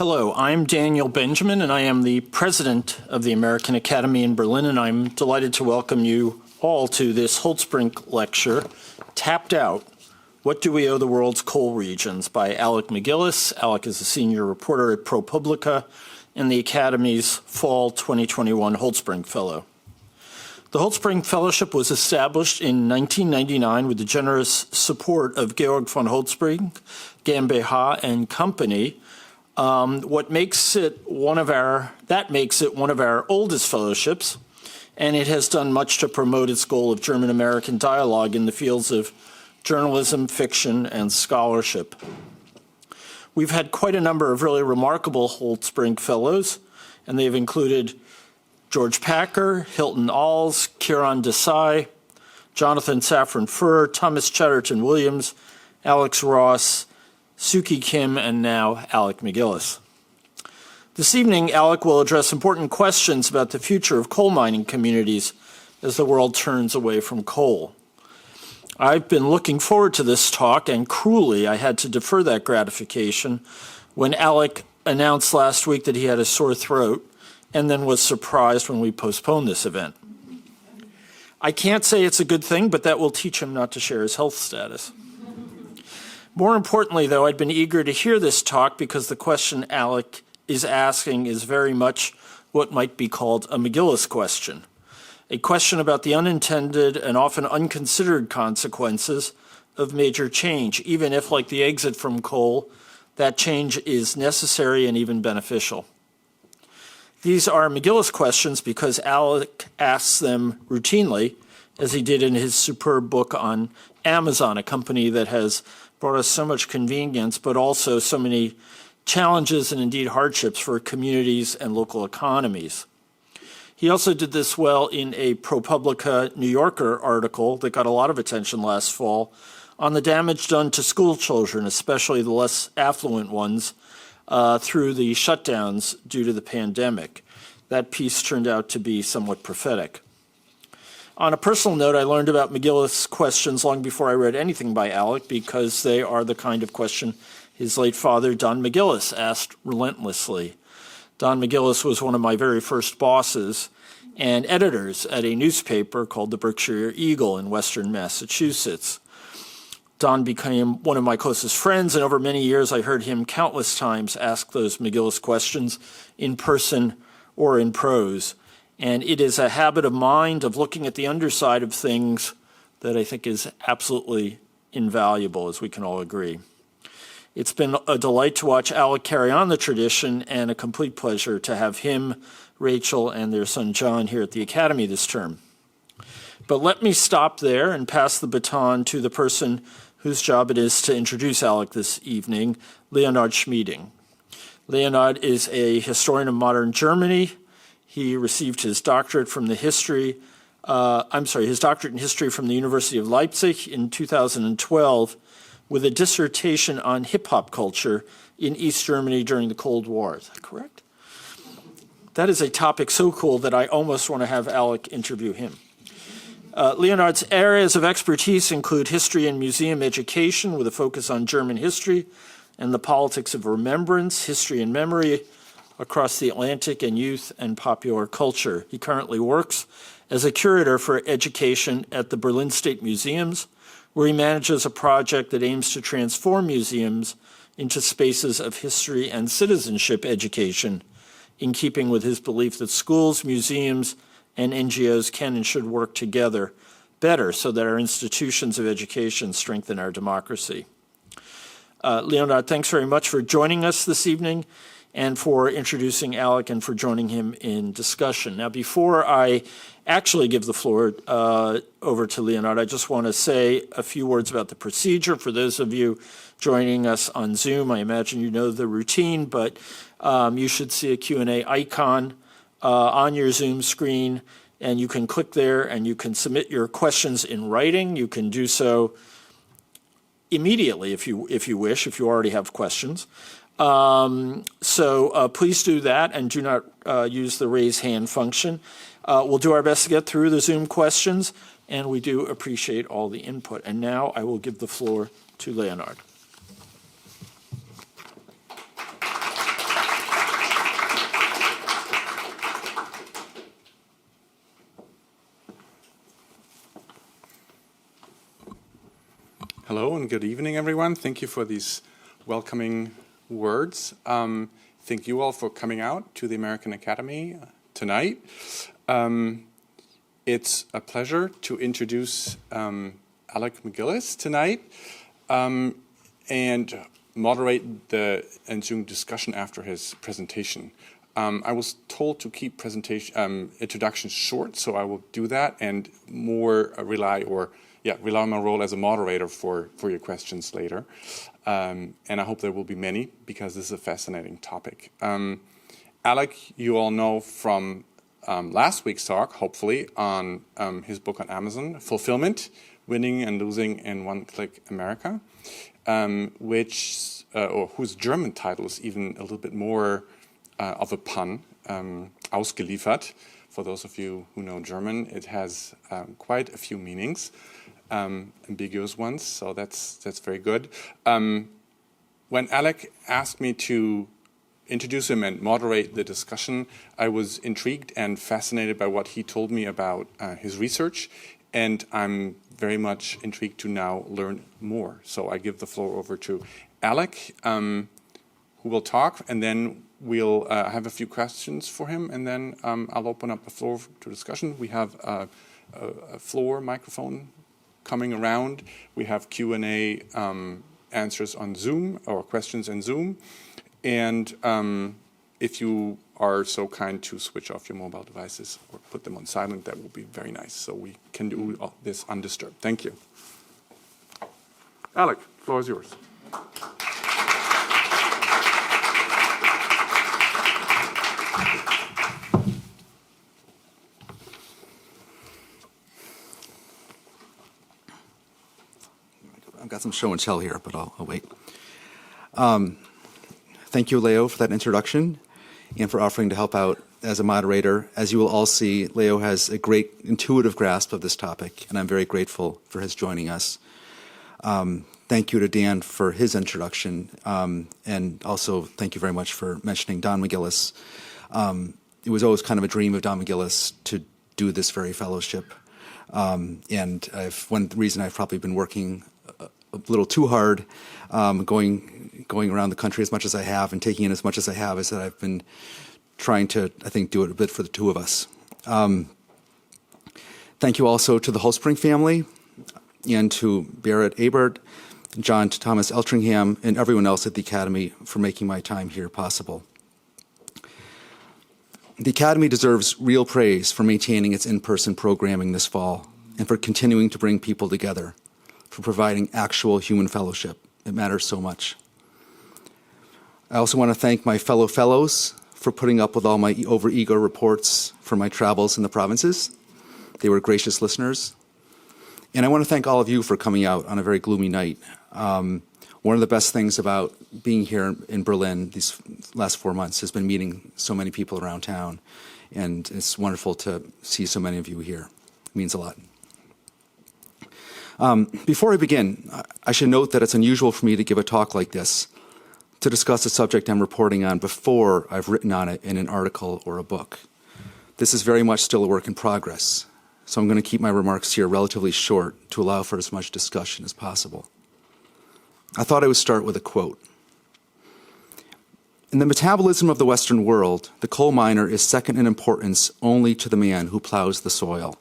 Hello, I'm Daniel Benjamin, and I am the president of the American Academy in Berlin, and I'm delighted to welcome you all to this Holtzbrinck lecture, Tapped Out, What Do We Owe the World's Coal Regions, by Alec McGillis. Alec is a senior reporter at ProPublica and the Academy's Fall 2021 Holtzbrinck Fellow. The Holtzbrinck Fellowship was established in 1999 with the generous support of Georg von Holtzbrinck, GmbH and Company. That makes it one of our oldest fellowships, and it has done much to promote its goal of German-American dialogue in the fields of journalism, fiction, and scholarship. We've had quite a number of really remarkable Holtzbrinck Fellows, and they've included George Packer, Hilton Als, Kieran Desai, Jonathan Safran Foer, Thomas Chatterton Williams, Alex Ross, Suki Kim, and now Alec McGillis. This evening, Alec will address important questions about the future of coal mining communities as the world turns away from coal. I've been looking forward to this talk, and cruelly I had to defer that gratification when Alec announced last week that he had a sore throat and then was surprised when we postponed this event. I can't say it's a good thing, but that will teach him not to share his health status. More importantly, though, I'd been eager to hear this talk because the question Alec is asking is very much what might be called a McGillis question, a question about the unintended and often unconsidered consequences of major change, even if, like the exit from coal, that change is necessary and even beneficial. These are McGillis questions because Alec asks them routinely, as he did in his superb book on Amazon, a company that has brought us so much convenience, but also so many challenges and indeed hardships for communities and local economies. He also did this well in a ProPublica New Yorker article that got a lot of attention last fall on the damage done to school children, especially the less affluent ones, through the shutdowns due to the pandemic. That piece turned out to be somewhat prophetic. On a personal note, I learned about McGillis questions long before I read anything by Alec because they are the kind of question his late father, Don McGillis, asked relentlessly. Don McGillis was one of my very first bosses and editors at a newspaper called the Berkshire Eagle in Western Massachusetts. Don became one of my closest friends, and over many years I heard him countless times ask those McGillis questions in person or in prose. And it is a habit of mind of looking at the underside of things that I think is absolutely invaluable, as we can all agree. It's been a delight to watch Alec carry on the tradition and a complete pleasure to have him, Rachel, and their son John here at the Academy this term. But let me stop there and pass the baton to the person whose job it is to introduce Alec this evening, Leonhard Schmieding. Leonhard is a historian of modern Germany. He received his doctorate from his doctorate in history from the University of Leipzig in 2012 with a dissertation on hip-hop culture in East Germany during the Cold War. Is that correct? That is a topic so cool that I almost want to have Alec interview him. Leonhard's areas of expertise include history and museum education with a focus on German history and the politics of remembrance, history and memory across the Atlantic, and youth and popular culture. He currently works as a curator for education at the Berlin State Museums, where he manages a project that aims to transform museums into spaces of history and citizenship education, in keeping with his belief that schools, museums, and NGOs can and should work together better so that our institutions of education strengthen our democracy. Leonhard, thanks very much for joining us this evening and for introducing Alec and for joining him in discussion. Now, before I actually give the floor over to Leonhard, I just want to say a few words about the procedure. For those of you joining us on Zoom, I imagine you know the routine, but you should see a Q&A icon on your Zoom screen, and you can click there and you can submit your questions in writing. You can do so immediately if you wish, if you already have questions. Please do that and do not use the raise hand function. We'll do our best to get through the Zoom questions, and we do appreciate all the input. And now I will give the floor to Leonhard. Hello and good evening, everyone. Thank you for these welcoming words. Thank you all for coming out to the American Academy tonight. It's a pleasure to introduce Alec MacGillis tonight and moderate the ensuing discussion after his presentation. I was told to keep introductions short, so I will do that and more rely on my role as a moderator for your questions later. And I hope there will be many, because this is a fascinating topic. Alec, you all know from last week's talk, hopefully, on his book on Amazon, Fulfillment, Winning and Losing in One-Click America, whose German title is even a little bit more of a pun, ausgeliefert. For those of you who know German, it has quite a few meanings. Ambiguous ones, so that's very good. When Alec asked me to introduce him and moderate the discussion, I was intrigued and fascinated by what he told me about his research, and I'm very much intrigued to now learn more. So I give the floor over to Alec, who will talk, and then we'll have a few questions for him, and then I'll open up the floor to discussion. We have a floor microphone coming around. We have Q&A answers on Zoom, or questions in Zoom. And if you are so kind to switch off your mobile devices or put them on silent, that would be very nice, so we can do all this undisturbed. Thank you. Alec, the floor is yours. I've got some show and tell here, but I'll wait. Thank you, Leo, for that introduction and for offering to help out as a moderator. As you will all see, Leo has a great intuitive grasp of this topic, and I'm very grateful for his joining us. Thank you to Dan for his introduction, and also thank you very much for mentioning Don MacGillis. It was always kind of a dream of Don MacGillis to do this very fellowship, and one reason I've probably been working a little too hard, going around the country as much as I have and taking in as much as I have, is that I've been trying to, I think, do it a bit for the two of us. Thank you also to the Holspring family and to Barrett Abert, John Thomas Eltringham, and everyone else at the Academy for making my time here possible. The Academy deserves real praise for maintaining its in-person programming this fall and for continuing to bring people together, for providing actual human fellowship. It matters so much. I also want to thank my fellow fellows for putting up with all my overeager reports for my travels in the provinces. They were gracious listeners. And I want to thank all of you for coming out on a very gloomy night. One of the best things about being here in Berlin these last 4 months has been meeting so many people around town. And it's wonderful to see so many of you here. It means a lot. Before I begin, I should note that it's unusual for me to give a talk like this, to discuss a subject I'm reporting on before I've written on it in an article or a book. This is very much still a work in progress, so I'm going to keep my remarks here relatively short to allow for as much discussion as possible. I thought I would start with a quote. In the metabolism of the Western world, the coal miner is second in importance only to the man who plows the soil.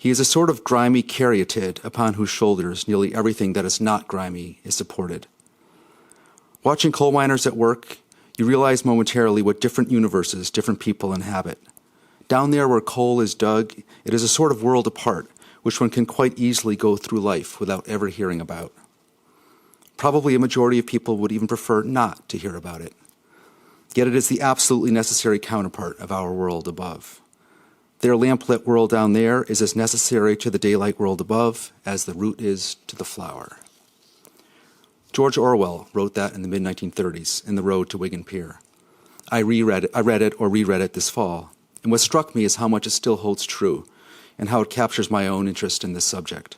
He is a sort of grimy caryatid upon whose shoulders nearly everything that is not grimy is supported. Watching coal miners at work, you realize momentarily what different universes different people inhabit. Down there where coal is dug, it is a sort of world apart, which one can quite easily go through life without ever hearing about. Probably a majority of people would even prefer not to hear about it. Yet it is the absolutely necessary counterpart of our world above. Their lamplit world down there is as necessary to the daylight world above as the root is to the flower. George Orwell wrote that in the mid-1930s in The Road to Wigan Pier. I read it this fall, and what struck me is how much it still holds true and how it captures my own interest in this subject.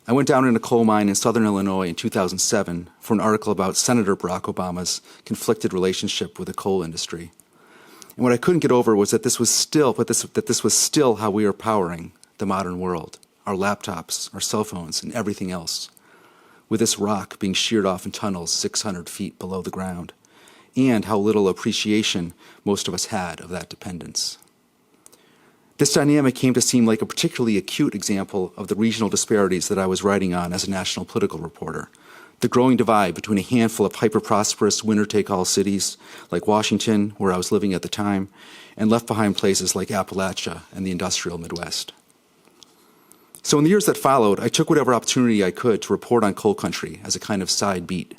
I went down in a coal mine in southern Illinois in 2007 for an article about Senator Barack Obama's conflicted relationship with the coal industry. And what I couldn't get over was that this was still how we are powering the modern world, our laptops, our cell phones, and everything else. with this rock being sheared off in tunnels 600 feet below the ground, and how little appreciation most of us had of that dependence. This dynamic came to seem like a particularly acute example of the regional disparities that I was writing on as a national political reporter. The growing divide between a handful of hyper-prosperous winner-take-all cities like Washington, where I was living at the time, and left-behind places like Appalachia and the industrial Midwest. So in the years that followed, I took whatever opportunity I could to report on coal country as a kind of side beat.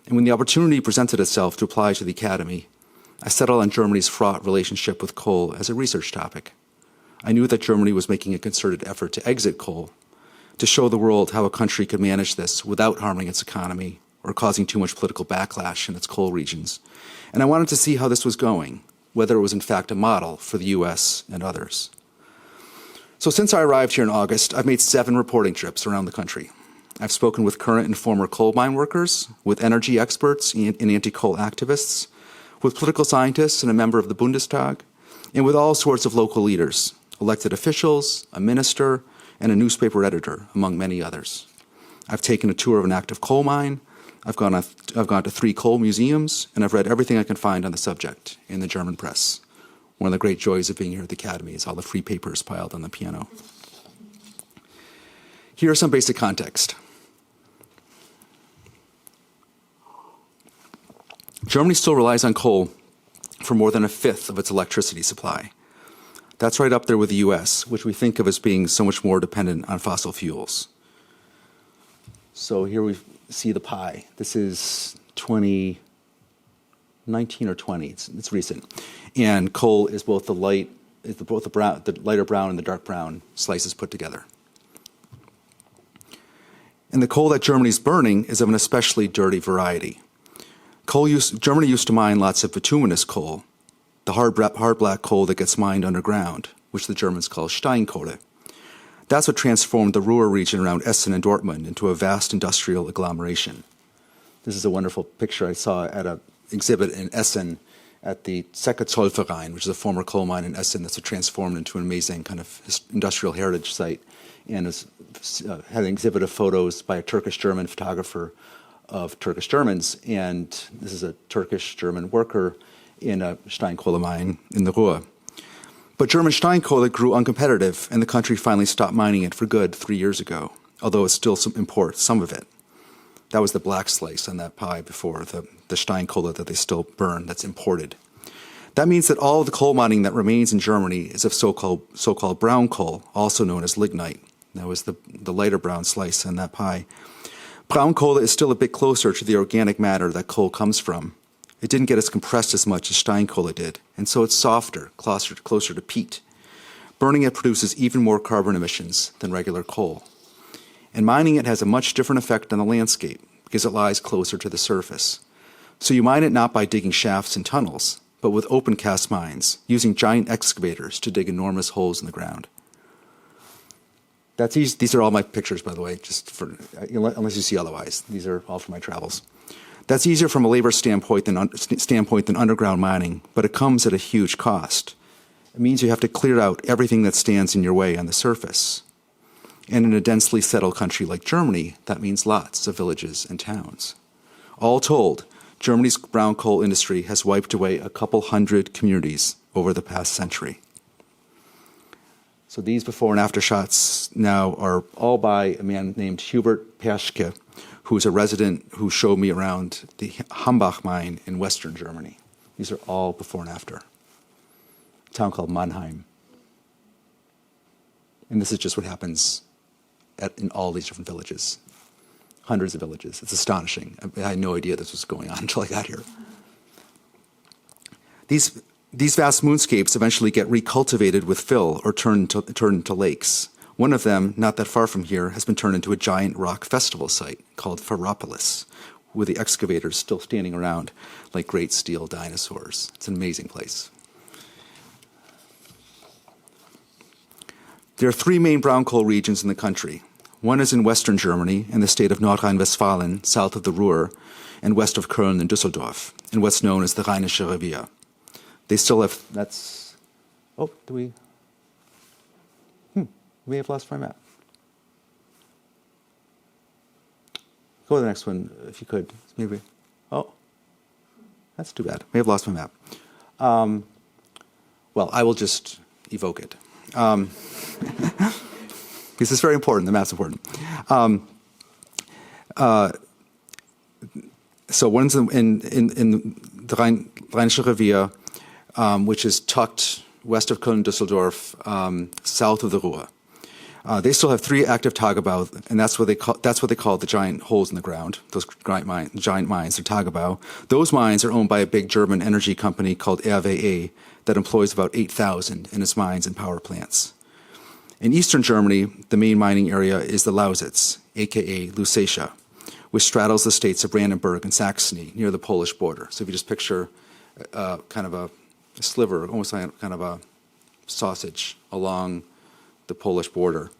And when the opportunity presented itself to apply to the Academy, I settled on Germany's fraught relationship with coal as a research topic. I knew that Germany was making a concerted effort to exit coal, to show the world how a country could manage this without harming its economy or causing too much political backlash in its coal regions. And I wanted to see how this was going, whether it was in fact a model for the US and others. So since I arrived here in August, I've made 7 reporting trips around the country. I've spoken with current and former coal mine workers, with energy experts and anti-coal activists, with political scientists and a member of the Bundestag, and with all sorts of local leaders, elected officials, a minister, and a newspaper editor, among many others. I've taken a tour of an active coal mine, I've gone to 3 coal museums, and I've read everything I can find on the subject in the German press. One of the great joys of being here at the Academy is all the free papers piled on the piano. Here is some basic context. Germany still relies on coal for more than 1/5 of its electricity supply. That's right up there with the US, which we think of as being so much more dependent on fossil fuels. So here we see the pie. This is 2019 or 20. It's recent. And coal is both the lighter brown and the dark brown slices put together. And the coal that Germany's burning is of an especially dirty variety. Germany used to mine lots of bituminous coal, the hard black coal that gets mined underground, which the Germans call Steinkohle. That's what transformed the Ruhr region around Essen and Dortmund into a vast industrial agglomeration. This is a wonderful picture I saw at an exhibit in Essen at the Zollverein, which is a former coal mine in Essen that's transformed into an amazing kind of industrial heritage site, and had an exhibit of photos by a Turkish-German photographer of Turkish Germans, and this is a Turkish-German worker in a Steinkohle mine in the Ruhr. But German Steinkohle grew uncompetitive, and the country finally stopped mining it for good 3 years ago, although it still imports some of it. That was the black slice on that pie before, the Steinkohle that they still burn that's imported. That means that all of the coal mining that remains in Germany is of so-called brown coal, also known as lignite. That was the lighter brown slice on that pie. Brown coal is still a bit closer to the organic matter that coal comes from. It didn't get as compressed as much as Steinkohle did, and so it's softer, closer to peat. Burning it produces even more carbon emissions than regular coal. And mining it has a much different effect on the landscape because it lies closer to the surface. So you mine it not by digging shafts and tunnels, but with open cast mines, using giant excavators to dig enormous holes in the ground. That's easy. These are all my pictures, by the way, unless you see otherwise. These are all from my travels. That's easier from a labor standpoint than underground mining, but it comes at a huge cost. It means you have to clear out everything that stands in your way on the surface. And in a densely settled country like Germany, that means lots of villages and towns. All told, Germany's brown coal industry has wiped away a couple hundred communities over the past century. So these before and after shots now are all by a man named Hubert Perschke, who's a resident who showed me around the Hambach mine in western Germany. These are all before and after. A town called Mannheim. And this is just what happens in all these different villages. Hundreds of villages. It's astonishing. I had no idea this was going on until I got here. These vast moonscapes eventually get recultivated with fill or turned into lakes. One of them, not that far from here, has been turned into a giant rock festival site called Ferropolis, with the excavators still standing around like great steel dinosaurs. It's an amazing place. There are 3 main brown coal regions in the country. One is in western Germany, in the state of Nordrhein-Westfalen, south of the Ruhr, and west of Köln and Düsseldorf, in what's known as the Rheinische Revier. They still have, we have lost my map. Go to the next one, if you could. Maybe. Oh, that's too bad. May have lost my map. Well, I will just evoke it. This is very important. The map's important. So one's in the Rheinische Revier, which is tucked west of Köln-Düsseldorf, south of the Ruhr. They still have 3 active Tagebau, and that's what they call the giant holes in the ground. Those giant mines are Tagebau. Those mines are owned by a big German energy company called RWE that employs about 8,000 in its mines and power plants. In eastern Germany, the main mining area is the Lausitz, aka Lusatia, which straddles the states of Brandenburg and Saxony near the Polish border. So if you just picture kind of a sliver, almost like kind of a sausage along the Polish border.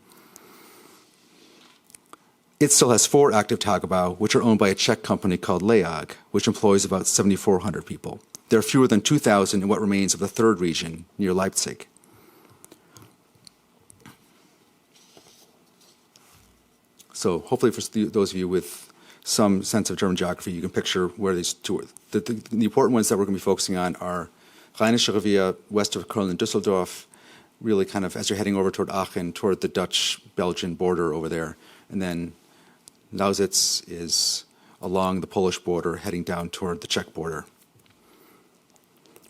It still has 4 active Tagebau, which are owned by a Czech company called LEAG, which employs about 7,400 people. There are fewer than 2,000 in what remains of the 3rd region near Leipzig. So hopefully for those of you with some sense of German geography, you can picture where these two are. The important ones that we're going to be focusing on are Rheinische Revier, west of Köln and Düsseldorf, really kind of as you're heading over toward Aachen, toward the Dutch-Belgian border over there. And then Lausitz is along the Polish border, heading down toward the Czech border.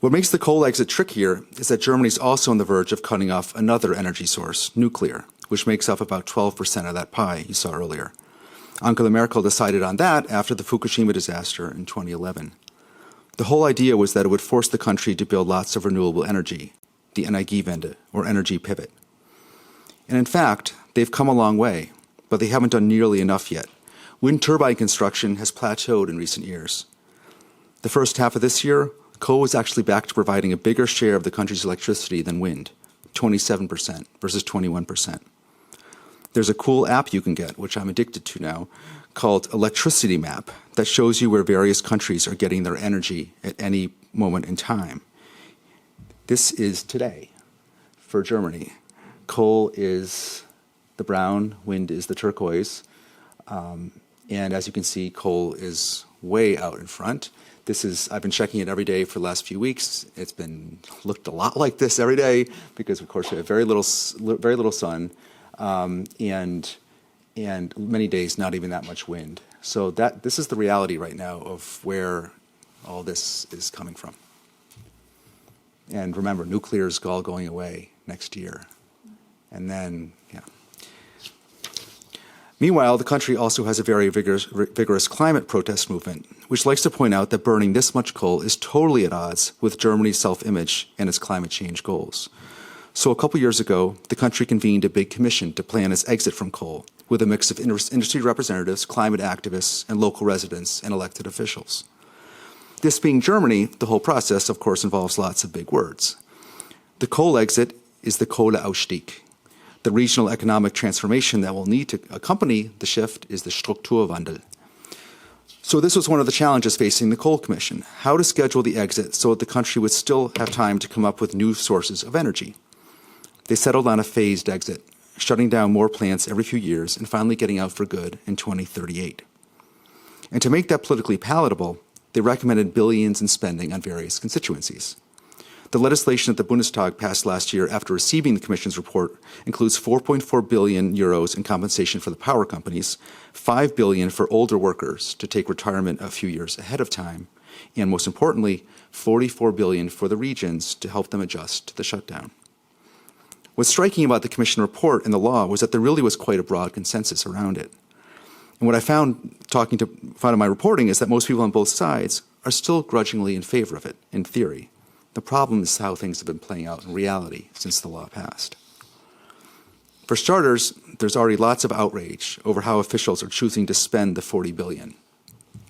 What makes the coal exit trickier is that Germany is also on the verge of cutting off another energy source, nuclear, which makes up about 12% of that pie you saw earlier. Angela Merkel decided on that after the Fukushima disaster in 2011. The whole idea was that it would force the country to build lots of renewable energy, the Energiewende, or energy pivot. And in fact, they've come a long way, but they haven't done nearly enough yet. Wind turbine construction has plateaued in recent years. The first half of this year, coal was actually back to providing a bigger share of the country's electricity than wind, 27% versus 21%. There's a cool app you can get, which I'm addicted to now, called Electricity Map, that shows you where various countries are getting their energy at any moment in time. This is today for Germany. Coal is the brown, wind is the turquoise, and as you can see, coal is way out in front. I've been checking it every day for the last few weeks. It's been looked a lot like this every day because, of course, we have very little sun, and many days not even that much wind. So this is the reality right now of where all this is coming from. And remember, nuclear is all going away next year. And then, yeah. Meanwhile, the country also has a very vigorous climate protest movement, which likes to point out that burning this much coal is totally at odds with Germany's self-image and its climate change goals. So a couple years ago, the country convened a big commission to plan its exit from coal, with a mix of industry representatives, climate activists, and local residents and elected officials. This being Germany, the whole process, of course, involves lots of big words. The coal exit is the Kohleausstieg. The regional economic transformation that will need to accompany the shift is the Strukturwandel. So this was one of the challenges facing the Coal Commission, how to schedule the exit so that the country would still have time to come up with new sources of energy. They settled on a phased exit, shutting down more plants every few years and finally getting out for good in 2038. And to make that politically palatable, they recommended billions in spending on various constituencies. The legislation that the Bundestag passed last year after receiving the Commission's report includes 4.4 billion euros in compensation for the power companies, 5 billion for older workers to take retirement a few years ahead of time, and most importantly, 44 billion for the regions to help them adjust to the shutdown. What's striking about the Commission report and the law was that there really was quite a broad consensus around it. And what I found in my reporting is that most people on both sides are still grudgingly in favor of it, in theory. The problem is how things have been playing out in reality since the law passed. For starters, there's already lots of outrage over how officials are choosing to spend the 40 billion,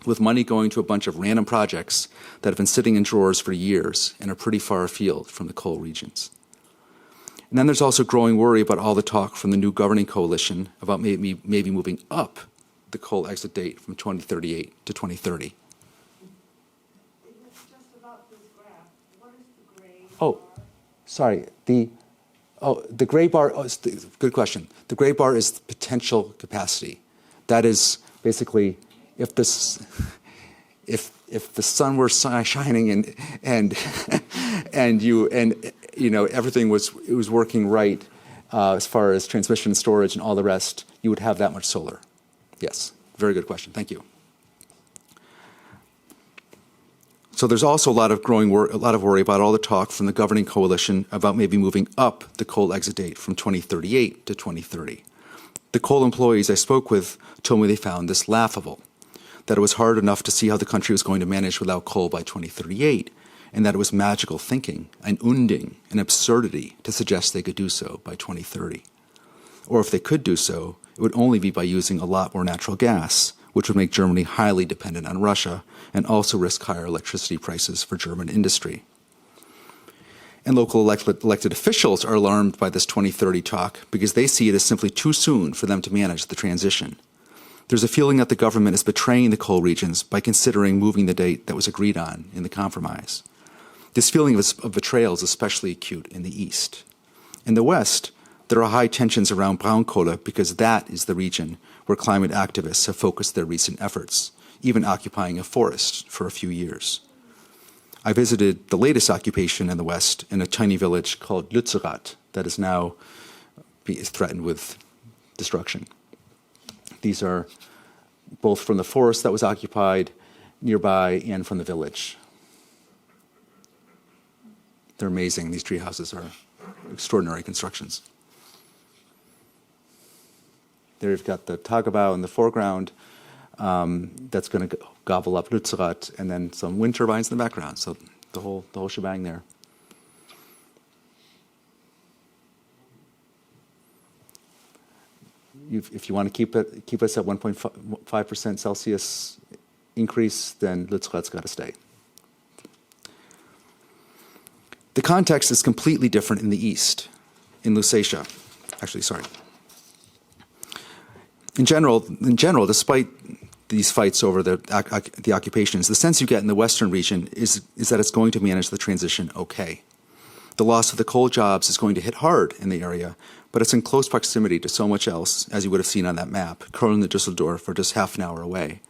with money going to a bunch of random projects that have been sitting in drawers for years and are pretty far afield from the coal regions. And then there's also growing worry about all the talk from the new governing coalition about maybe moving up the coal exit date from 2038 to 2030. It's just about this graph. What is the gray Oh, bar? sorry. The gray bar, good question. The gray bar is the potential capacity. That is basically if this, if the sun were shining and everything was working right as far as transmission and storage and all the rest, you would have that much solar. Yes, very good question. Thank you. So there's also a lot of worry about all the talk from the governing coalition about maybe moving up the coal exit date from 2038 to 2030. The coal employees I spoke with told me they found this laughable, that it was hard enough to see how the country was going to manage without coal by 2038, and that it was magical thinking, an unding, an absurdity to suggest they could do so by 2030. Or if they could do so, it would only be by using a lot more natural gas, which would make Germany highly dependent on Russia and also risk higher electricity prices for German industry. And local elected officials are alarmed by this 2030 talk because they see it as simply too soon for them to manage the transition. There's a feeling that the government is betraying the coal regions by considering moving the date that was agreed on in the compromise. This feeling of betrayal is especially acute in the East. In the West, there are high tensions around Braunkohle because that is the region where climate activists have focused their recent efforts, even occupying a forest for a few years. I visited the latest occupation in the West in a tiny village called Lusatia that is now threatened with destruction. These are both from the forest that was occupied nearby and from the village. They're amazing. These tree houses are extraordinary constructions. There you've got the Tagebau in the foreground that's going to gobble up Lützerath, and then some wind turbines in the background. So the whole shebang there. If you want to keep us at 1.5% Celsius increase, then Lützerath's got to stay. The context is completely different in the East, in Lusatia. Actually, sorry. In general, despite these fights over the occupations, the sense you get in the Western region is that it's going to manage the transition okay. The loss of the coal jobs is going to hit hard in the area, but it's in close proximity to so much else, as you would have seen on that map, Köln and Düsseldorf are just half an hour away.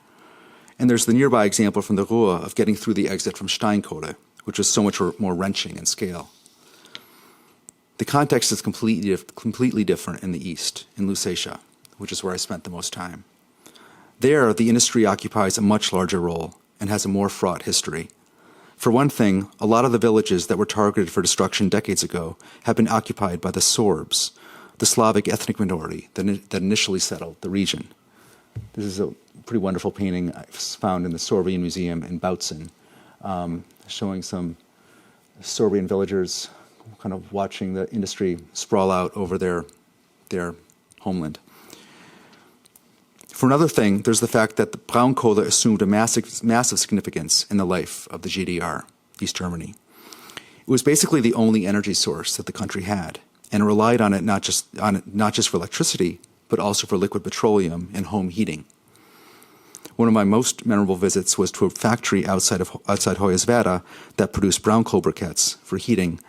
And there's the nearby example from the Ruhr of getting through the exit from Steinkohle, which is so much more wrenching in scale. The context is completely different in the East, in Lusatia, which is where I spent the most time. There, the industry occupies a much larger role and has a more fraught history. For one thing, a lot of the villages that were targeted for destruction decades ago have been occupied by the Sorbs, the Slavic ethnic minority that initially settled the region. This is a pretty wonderful painting I found in the Sorbian Museum in Bautzen, showing some Sorbian villagers kind of watching the industry sprawl out over their homeland. For another thing, there's the fact that the Braunkohle assumed a massive significance in the life of the GDR, East Germany. It was basically the only energy source that the country had, and it relied on it not just for electricity, but also for liquid petroleum and home heating. One of my most memorable visits was to a factory outside Hoyerswerda that produced Braunkohle briquettes for heating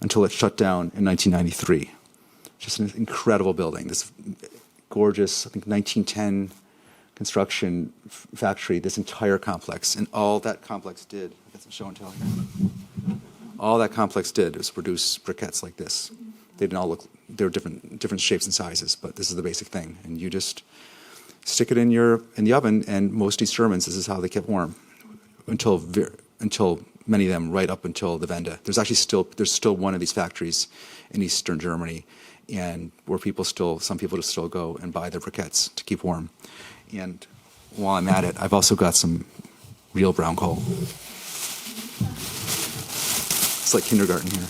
until it shut down in 1993. Just an incredible building. This gorgeous, I think 1910 construction factory, this entire complex. And all that complex did, I got some show and tell here. All that complex did was produce briquettes like this. They didn't all look, they were different shapes and sizes, but this is the basic thing. And you just stick it in the oven, and most East Germans, this is how they kept warm until many of them right up until the Wende. There's still one of these factories in Eastern Germany, and where some people just still go and buy their briquettes to keep warm. And while I'm at it, I've also got some real brown coal. It's like kindergarten here.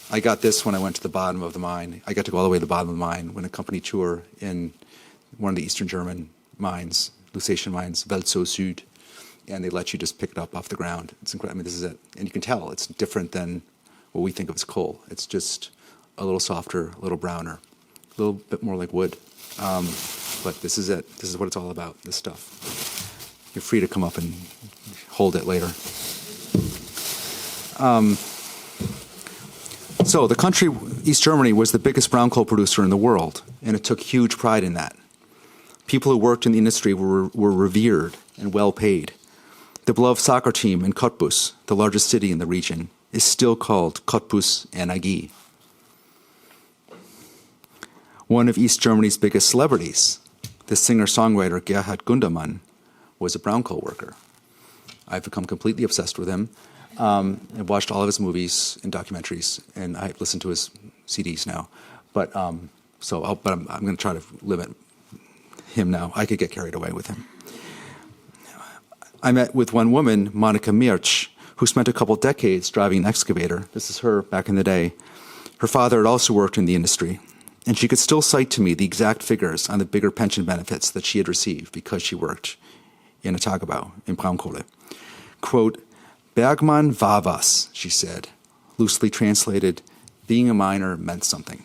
I got this when I went to the bottom of the mine. I got to go all the way to the bottom of the mine when a company tour in one of the Eastern German mines, Lusatian mines, Welzow Süd, and they let you just pick it up off the ground. It's incredible. I mean, this is it. And you can tell it's different than what we think of as coal. It's just a little softer, a little browner, a little bit more like wood. But this is it. This is what it's all about, this stuff. You're free to come up and hold it later. So the country, East Germany, was the biggest brown coal producer in the world, and it took huge pride in that People who worked in the industry were revered and well paid. The beloved soccer team in Cottbus, the largest city in the region, is still called Cottbus Energie. One of East Germany's biggest celebrities, the singer-songwriter Gerhard Gundermann, was a brown coal worker. I've become completely obsessed with him. I've watched all of his movies and documentaries, and I listen to his CDs now. But I'm going to try to limit him now. I could get carried away with him. I met with one woman, Monika Mirch, who spent a couple decades driving an excavator. This is her back in the day. Her father had also worked in the industry, and she could still cite to me the exact figures on the bigger pension benefits that she had received because she worked in a Tagebau, in Braunkohle. Quote, Bergmann war was, she said. Loosely translated, being a miner meant something.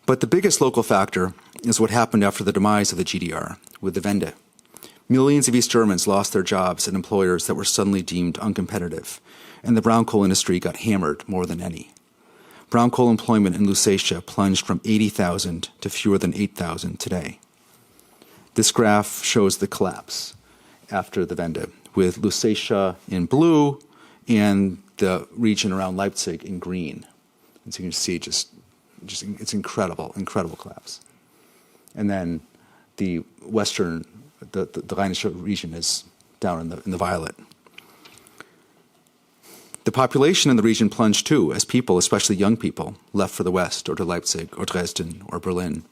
But the biggest local factor is what happened after the demise of the GDR, with the Wende. Millions of East Germans lost their jobs at employers that were suddenly deemed uncompetitive, and the brown coal industry got hammered more than any. Brown coal employment in Lusatia plunged from 80,000 to fewer than 8,000 today. This graph shows the collapse after the Wende, with Lusatia in blue and the region around Leipzig in green. As you can see, just it's incredible collapse. And then the western, the Rheinische region is down in the violet. The population in the region plunged too, as people, especially young people, left for the west or to Leipzig or Dresden or Berlin.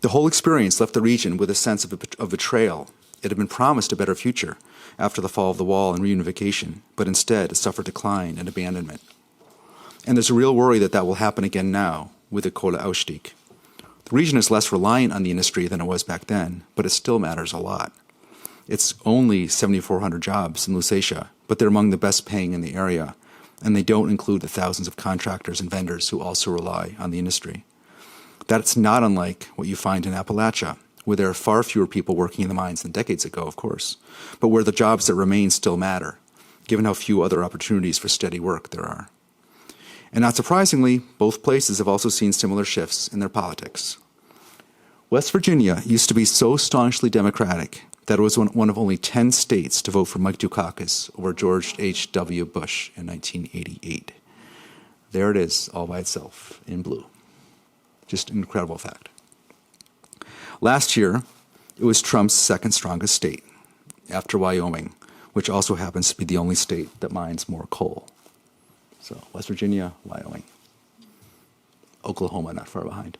The whole experience left the region with a sense of betrayal. It had been promised a better future after the fall of the wall and reunification, but instead it suffered decline and abandonment. And there's a real worry that that will happen again now with the Kohleausstieg. The region is less reliant on the industry than it was back then, but it still matters a lot. It's only 7,400 jobs in Lusatia, but they're among the best paying in the area, and they don't include the thousands of contractors and vendors who also rely on the industry. That's not unlike what you find in Appalachia, where there are far fewer people working in the mines than decades ago, of course, but where the jobs that remain still matter, given how few other opportunities for steady work there are. And not surprisingly, both places have also seen similar shifts in their politics. West Virginia used to be so staunchly Democratic that it was one of only 10 states to vote for Mike Dukakis over George H.W. Bush in 1988. There it is, all by itself, in blue. Just an incredible fact. Last year, it was Trump's second strongest state, after Wyoming, which also happens to be the only state that mines more coal. So West Virginia, Wyoming. Oklahoma not far behind.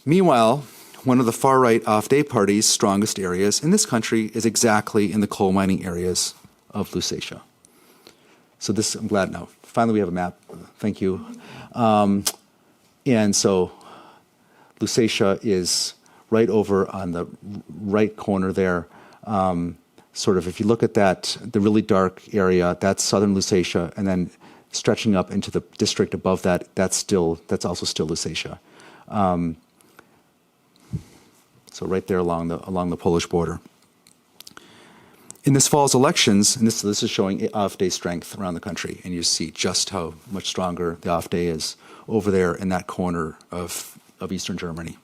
Meanwhile, one of the far-right off-day party's strongest areas in this country is exactly in the coal mining areas of Lusatia. So this, I'm glad now. Finally, we have a map. Thank you. And so Lusatia is right over on the right corner there. Sort of, if you look at that, the really dark area, that's southern Lusatia, and then stretching up into the district above that, that's also still Lusatia. So right there along the Polish border. In this fall's elections, and this is showing off-day strength around the country, and you see just how much stronger the off-day is over there in that corner of eastern Germany.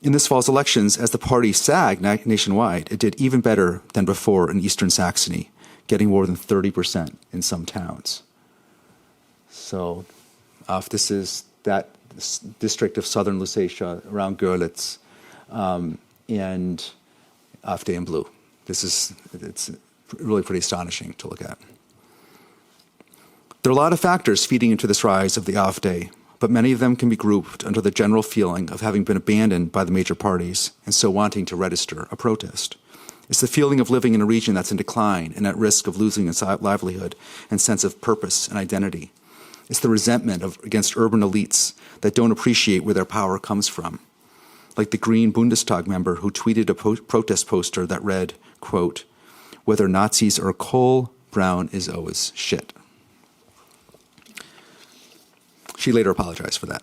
In this fall's elections, as the party sagged nationwide, it did even better than before in eastern Saxony, getting more than 30% in some towns. So this is that district of southern Lusatia around Görlitz, and off-day in blue. It's really pretty astonishing to look at. There are a lot of factors feeding into this rise of the off-day, but many of them can be grouped under the general feeling of having been abandoned by the major parties and so wanting to register a protest. It's the feeling of living in a region that's in decline and at risk of losing its livelihood and sense of purpose and identity. It's the resentment against urban elites that don't appreciate where their power comes from. Like the Green Bundestag member who tweeted a protest poster that read, quote, "Whether Nazis or coal, brown is always shit." She later apologized for that,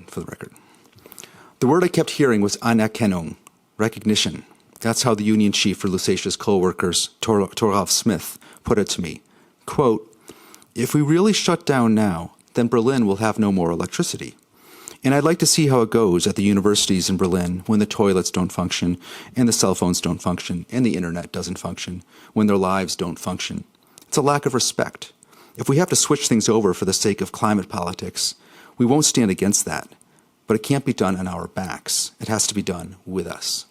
for the record. The word I kept hearing was Anerkennung, recognition. That's how the union chief for Lusatia's coal workers, Toralf Smith, put it to me. Quote, "If we really shut down now, then Berlin will have no more electricity. And I'd like to see how it goes at the universities in Berlin when the toilets don't function, and the cell phones don't function, and the internet doesn't function, when their lives don't function. It's a lack of respect. If we have to switch things over for the sake of climate politics, we won't stand against that. But it can't be done on our backs. It has to be done with us.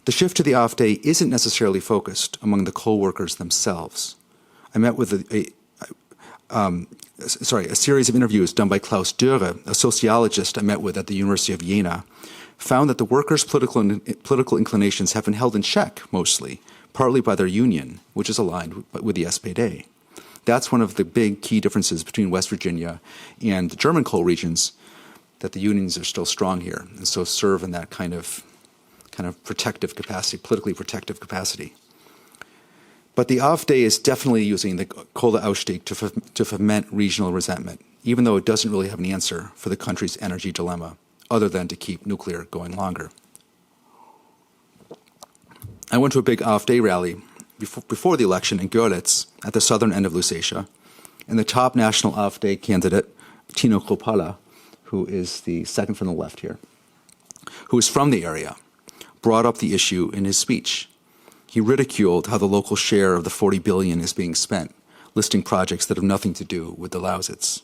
The shift to the off day isn't necessarily focused among the coal workers themselves. I met with a series of interviews done by Klaus Dürre, a sociologist I met with at the University of Jena, found that the workers' political inclinations have been held in check, mostly, partly by their union, which is aligned with the SPD. That's one of the big key differences between West Virginia and the German coal regions, that the unions are still strong here, and so serve in that kind of protective capacity, politically protective capacity. But the off day is definitely using the Kohleausstieg to foment regional resentment, even though it doesn't really have an answer for the country's energy dilemma, other than to keep nuclear going longer. I went to a big off day rally before the election in Görlitz at the southern end of Lusatia, and the top national off day candidate, Tino Kropala, who is the second from the left here, who is from the area, brought up the issue in his speech. He ridiculed how the local share of the 40 billion is being spent, listing projects that have nothing to do with the Lausitz.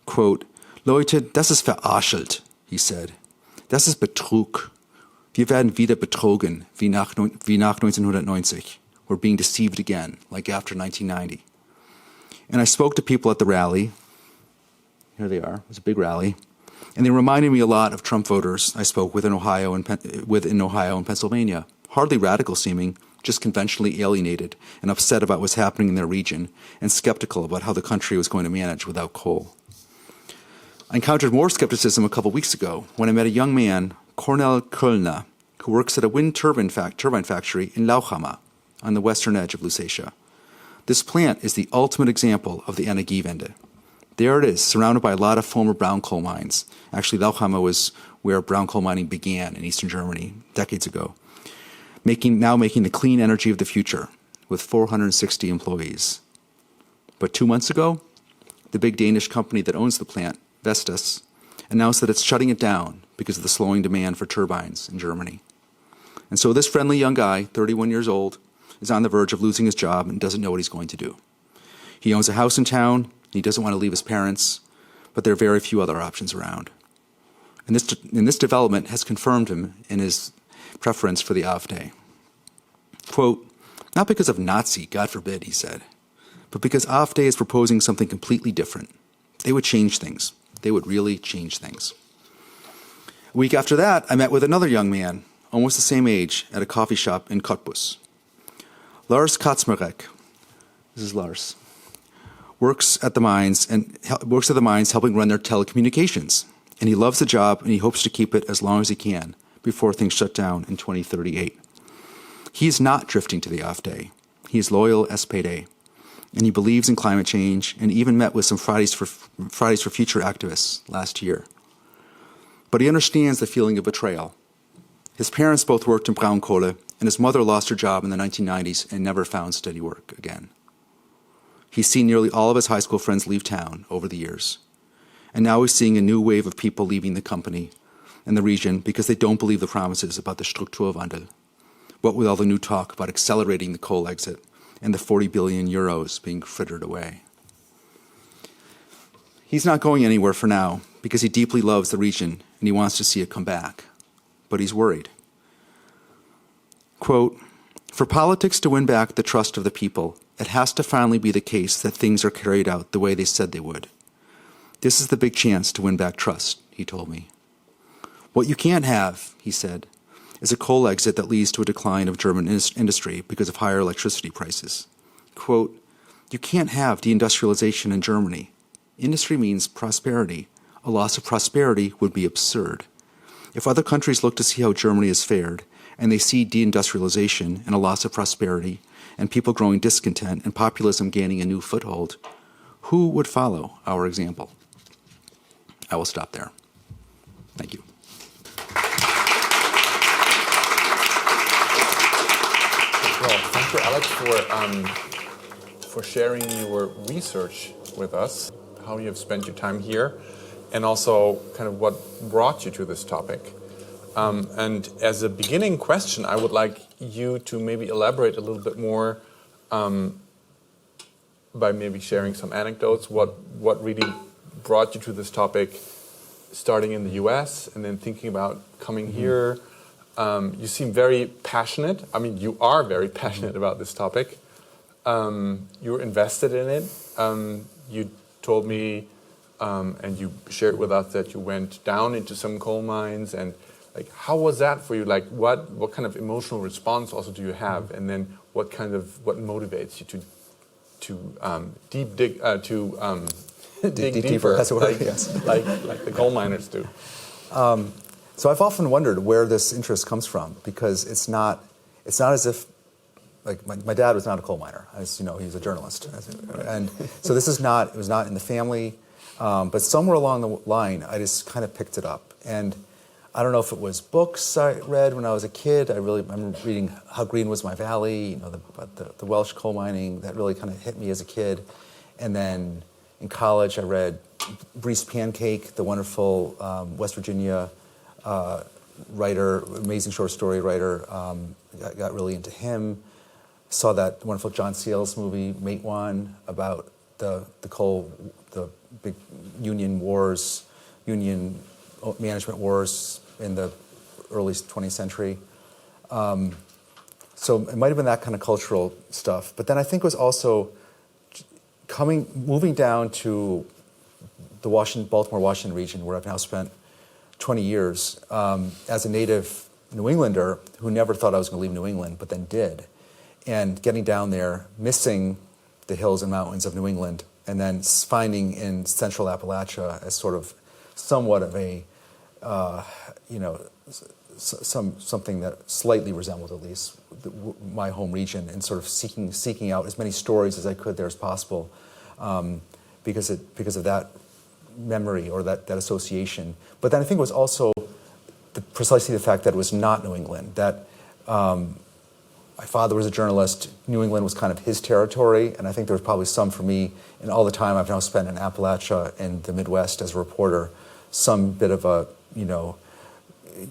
Quote, Leute, das ist verarscht, he said. Das ist Betrug. Wir werden wieder betrogen, wie nach 1990. We're being deceived again, like after 1990. And I spoke to people at the rally. Here they are. It was a big rally. And they reminded me a lot of Trump voters I spoke with in Ohio and Pennsylvania. Hardly radical seeming, just conventionally alienated and upset about what's happening in their region and skeptical about how the country was going to manage without coal. I encountered more skepticism a couple weeks ago when I met a young man, Cornel Kölner, who works at a wind turbine factory in Lauchhammer on the western edge of Lusatia. This plant is the ultimate example of the Energiewende. There it is, surrounded by a lot of former brown coal mines. Actually, Lauchhammer was where brown coal mining began in eastern Germany decades ago. Now making the clean energy of the future with 460 employees. But 2 months ago, the big Danish company that owns the plant, Vestas, announced that it's shutting it down because of the slowing demand for turbines in Germany. And so this friendly young guy, 31 years old, is on the verge of losing his job and doesn't know what he's going to do. He owns a house in town, and he doesn't want to leave his parents, but there are very few other options around. And this development has confirmed him in his preference for the off day. Quote, not because of Nazi, God forbid, he said, but because off day is proposing something completely different. They would change things. They would really change things. A week after that, I met with another young man, almost the same age, at a coffee shop in Cottbus. Lars Kaczmarek, this is Lars, works at the mines helping run their telecommunications. And he loves the job, and he hopes to keep it as long as he can before things shut down in 2038. He is not drifting to the off day. He is loyal SPD, and he believes in climate change, and even met with some Fridays for Future activists last year. But he understands the feeling of betrayal. His parents both worked in Braunkohle, and his mother lost her job in the 1990s and never found steady work again. He's seen nearly all of his high school friends leave town over the years. And now he's seeing a new wave of people leaving the company and the region because they don't believe the promises about the Strukturwandel. What with all the new talk about accelerating the coal exit and the 40 billion euros being frittered away. He's not going anywhere for now because he deeply loves the region and he wants to see it come back. But he's worried. Quote, for politics to win back the trust of the people, it has to finally be the case that things are carried out the way they said they would. This is the big chance to win back trust, he told me. What you can't have, he said, is a coal exit that leads to a decline of German industry because of higher electricity prices. Quote, you can't have deindustrialization in Germany. Industry means prosperity. A loss of prosperity would be absurd. If other countries look to see how Germany has fared, and they see deindustrialization and a loss of prosperity, and people growing discontent and populism gaining a new foothold, who would follow our example? I will stop there. Thank you. Well, thank you, Alex, for sharing your research with us, how you have spent your time here, and also kind of what brought you to this topic. And as a beginning question, I would like you to maybe elaborate a little bit more by maybe sharing some anecdotes, what really brought you to this topic, starting in the US and then thinking about coming here. You seem very passionate. I mean, you are very passionate about this topic. You're invested in it. You told me, and you shared with us that you went down into some coal mines, and like, how was that for you? Like, what kind of emotional response also do you have, and then what motivates you to dig deeper, as it were, like, yes. like the coal miners do? So I've often wondered where this interest comes from, because it's not as if, like, my dad was not a coal miner. As you know, he was a journalist, and so it was not in the family. But somewhere along the line, I just kind of picked it up, and I don't know if it was books I read when I was a kid. I remember reading How Green Was My Valley, you know, the Welsh coal mining, that really kind of hit me as a kid. And then in college, I read Breeze Pancake, the wonderful West Virginia writer, amazing short story writer. Got really into him. Saw that wonderful John Sayles movie, Mate One, about the big union wars, union management wars in the early 20th century. So it might have been that kind of cultural stuff. But then I think it was also moving down to the Baltimore-Washington region, where I've now spent 20 years as a native New Englander who never thought I was going to leave New England, but then did. And getting down there, missing the hills and mountains of New England, and then finding in central Appalachia as sort of somewhat of a, something that slightly resembled at least my home region, and sort of seeking out as many stories as I could there as possible, because of that memory or that association. But then I think it was also precisely the fact that it was not New England, that my father was a journalist. New England was kind of his territory, and I think there was probably some for me in all the time I've now spent in Appalachia and the Midwest as a reporter, some bit of a,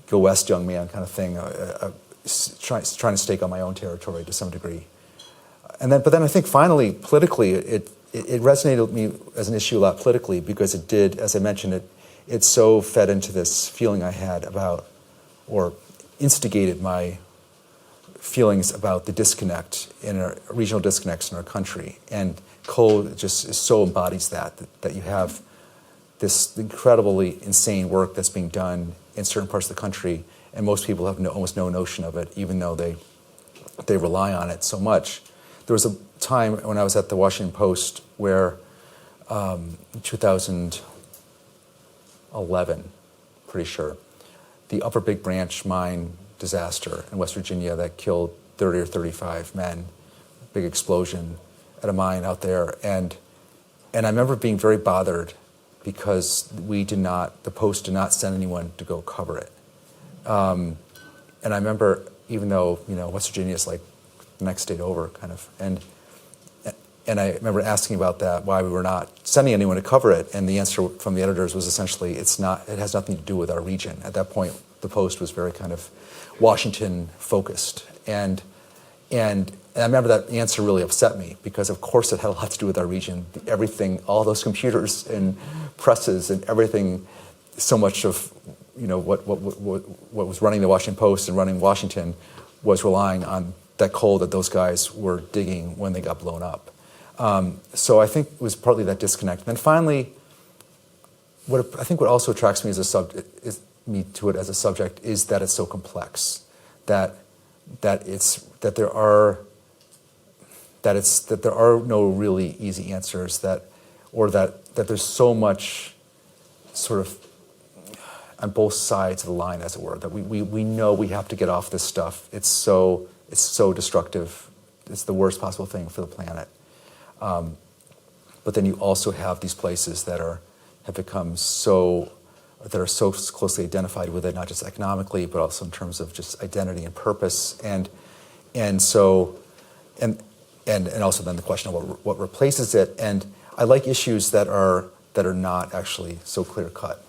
go west, young man kind of thing, trying to stake on my own territory to some degree. But then I think finally, politically, it resonated with me as an issue a lot politically, because it did, as I mentioned, it so fed into this feeling I had about, or instigated my feelings about the disconnect regional disconnects in our country. And coal just so embodies that you have this incredibly insane work that's being done in certain parts of the country, and most people have almost no notion of it, even though they rely on it so much. There was a time when I was at the Washington Post where, in 2011, pretty sure, the Upper Big Branch mine disaster in West Virginia that killed 30 or 35 men, big explosion at a mine out there. And I remember being very bothered because the Post did not send anyone to go cover it. And I remember, even though, West Virginia is like the next state over, kind of, and I remember asking about that, why we were not sending anyone to cover it, and the answer from the editors was essentially, it has nothing to do with our region. At that point, the Post was very kind of Washington focused, and I remember that answer really upset me, because of course it had a lot to do with our region. Everything, all those computers and presses and everything, so much of what was running the Washington Post and running Washington was relying on that coal that those guys were digging when they got blown up. So I think it was partly that disconnect. And then finally, what also attracts me as a subject is that it's so complex, that there are no really easy answers, that there's so much sort of on both sides of the line, as it were, that we know we have to get off this stuff. It's so destructive. It's the worst possible thing for the planet. But then you also have these places that are so closely identified with it, not just economically, but also in terms of just identity and purpose, and also then the question of what replaces it. And I like issues that are that are not actually so clear cut,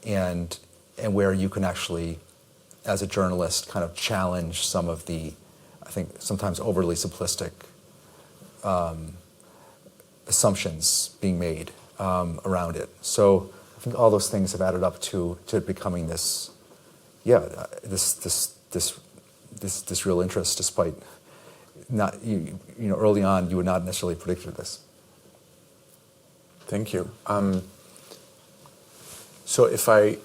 and where you can actually, as a journalist, kind of challenge some of the, I think, sometimes overly simplistic assumptions being made around it. So I think all those things have added up to it becoming this, this real interest, despite not, early on you would not necessarily predicted this. Thank you. So if I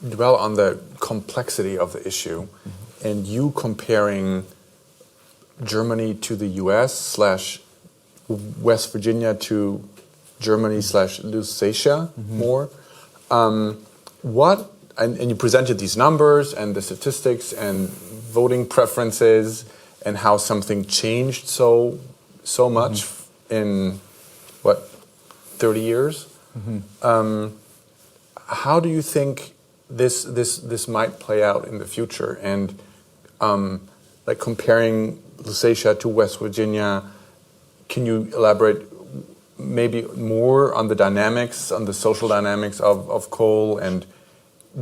dwell on the complexity of the issue, and you comparing Germany to the US / West Virginia to Germany / Lusatia more, what, and you presented these numbers and the statistics and voting preferences and how something changed so much in, 30 years? How do you think this might play out in the future? And like comparing Lusatia to West Virginia, can you elaborate maybe more on the dynamics, on the social dynamics of coal and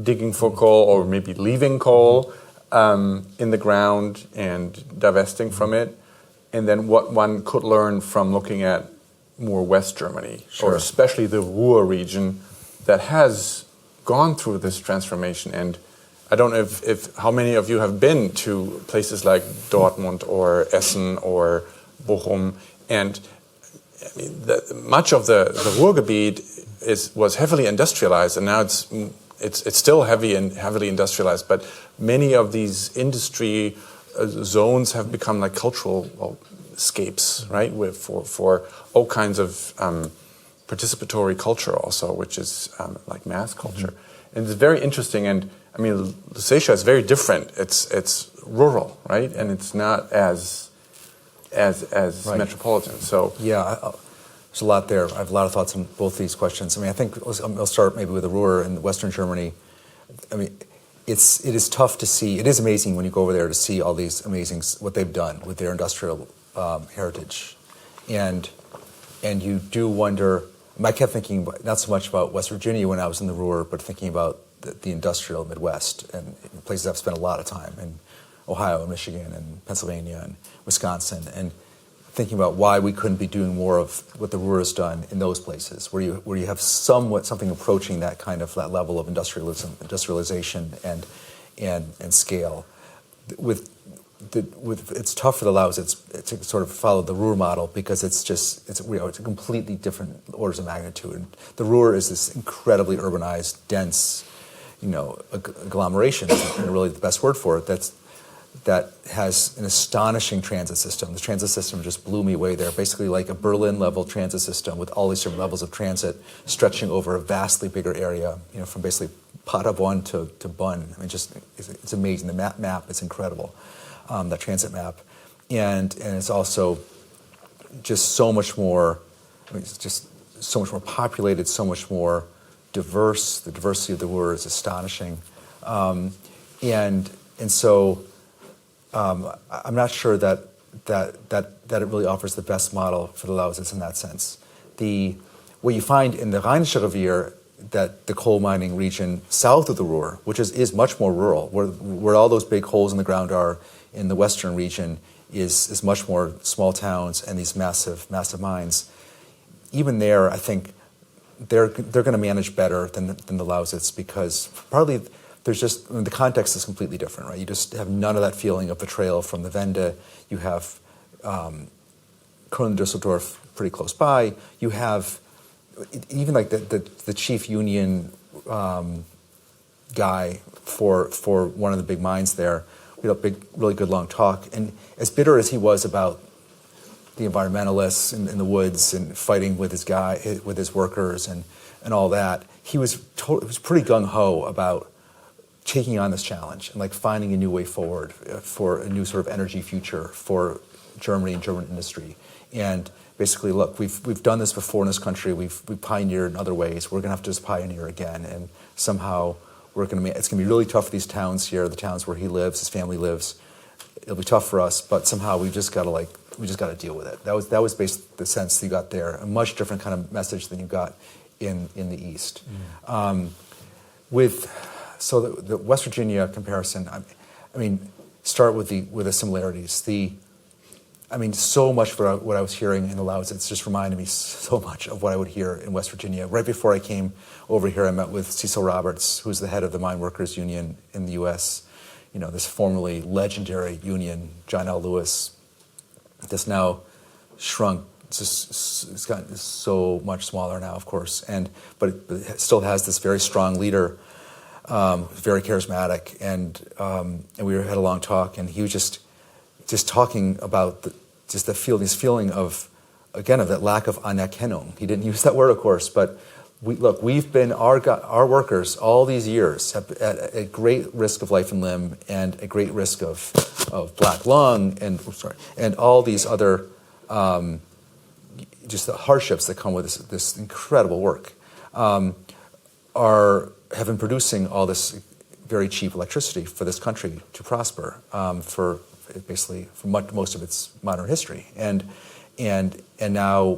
digging for coal, or maybe leaving coal in the ground and divesting from it? And then what one could learn from looking at more West Germany, or especially the Ruhr region that has gone through this transformation. And I don't know if how many of you have been to places like Dortmund or Essen or Bochum, and I mean, much of the Ruhrgebiet was heavily industrialized, and now it's still heavily industrialized, but many of these industry zones have become like cultural escapes, right? For all kinds of participatory culture also, which is like mass culture. And it's very interesting. And I mean, Lusatia is very different. It's rural, right? And it's not as metropolitan. So there's a lot there. I have a lot of thoughts on both these questions. I mean, I think I'll start maybe with the Ruhr in Western Germany. I mean, it is tough to see. It is amazing when you go over there to see all these amazing, what they've done with their industrial heritage. And you do wonder, I kept thinking not so much about West Virginia when I was in the Ruhr, but thinking about the industrial Midwest and places I've spent a lot of time in Ohio and Michigan and Pennsylvania and Wisconsin, and thinking about why we couldn't be doing more of what the Ruhr has done in those places, where you have something approaching that kind of that level of industrialization and scale. It's tough for the Lausitz to sort of follow the Ruhr model because it's a completely different orders of magnitude. And the Ruhr is this incredibly urbanized, dense, agglomeration, is really the best word for it. That has an astonishing transit system. The transit system just blew me away there. Basically like a Berlin-level transit system with all these different levels of transit stretching over a vastly bigger area, from basically Paderborn to Bonn. I mean, it's amazing. The map is incredible, that transit map. And it's also just so much more, it's just so much more populated, so much more diverse. The diversity of the Ruhr is astonishing. And so I'm not sure that it really offers the best model for the Lausitz in that sense. What you find in the Rheinische Revier, that the coal mining region south of the Ruhr, which is much more rural, where all those big holes in the ground are in the western region, is much more small towns and these massive mines. Even there, I think they're going to manage better than the Lausitz, because partly the context is completely different, right? You just have none of that feeling of betrayal from the Wende. You have Köln-Düsseldorf pretty close by. You have even like the chief union guy for one of the big mines there. We had a really good long talk, and as bitter as he was about the environmentalists in the woods and fighting with his workers and all that, he was pretty gung ho about taking on this challenge and like finding a new way forward for a new sort of energy future for Germany and German industry. And basically, look, we've done this before in this country. We've pioneered in other ways. We're going to have to just pioneer again, and somehow it's going to be really tough for these towns here, the towns where he lives, his family lives. It'll be tough for us, but somehow we just got to deal with it. That was basically the sense you got there. A much different kind of message than you got in the East. So the West Virginia comparison, I mean, start with the similarities. So much of what I was hearing in the Lausitz just reminded me so much of what I would hear in West Virginia. Right before I came over here, I met with Cecil Roberts, who's the head of the Mine Workers Union in the U.S., this formerly legendary union, John L. Lewis, that's now shrunk. It's gotten so much smaller now, of course, but it still has this very strong leader, very charismatic, and we had a long talk, and he was just talking about this feeling of that lack of Anerkennung. He didn't use that word, of course, but we've been our workers all these years at a great risk of life and limb, and a great risk of black lung, and all these other just the hardships that come with this incredible work, have been producing all this very cheap electricity for this country to prosper for most of its modern history, and now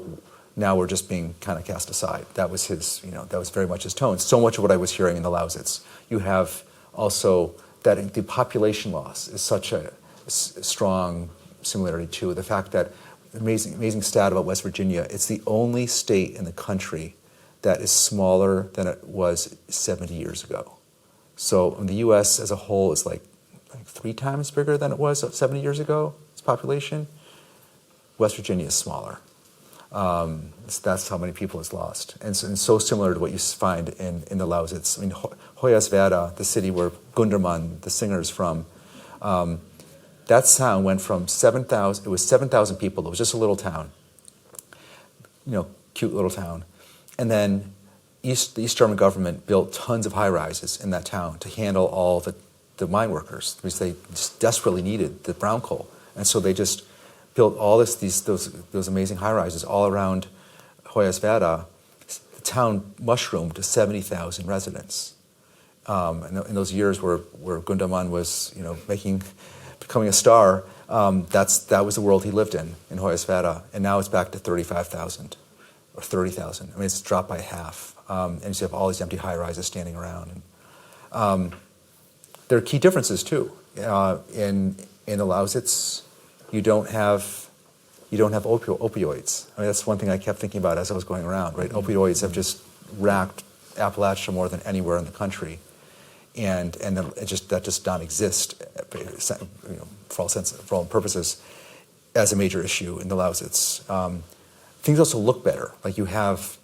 we're just being kind of cast aside. That was that was very much his tone. So much of what I was hearing in the Lausitz. You have also that the population loss is such a strong similarity to the fact that amazing stat about West Virginia. It's the only state in the country that is smaller than it was 70 years ago. So in the U.S. as a whole is like 3 times bigger than it was 70 years ago, its population. West Virginia is smaller. That's how many people it's lost. And so similar to what you find in the Lausitz. I mean, Hoyerswerda, the city where Gundermann, the singer, is from, that town went from 7,000, it was 7,000 people. It was just a little town, cute little town. And then the East German government built tons of high-rises in that town to handle all the mine workers, because they just desperately needed the brown coal. And so they just built all those amazing high-rises all around Hoyerswerda. The town mushroomed to 70,000 residents. In those years where Gundermann was, becoming a star, that was the world he lived in Hoyerswerda. And now it's back to 35,000 or 30,000. I mean, it's dropped by half. And you have all these empty high-rises standing around. And, there are key differences too. In the Lausitz, you don't have opioids. I mean, that's one thing I kept thinking about as I was going around. Right, opioids have just racked Appalachia more than anywhere in the country, and that just don't exist, for all purposes, as a major issue in the Lausitz. Things also look better. Like you have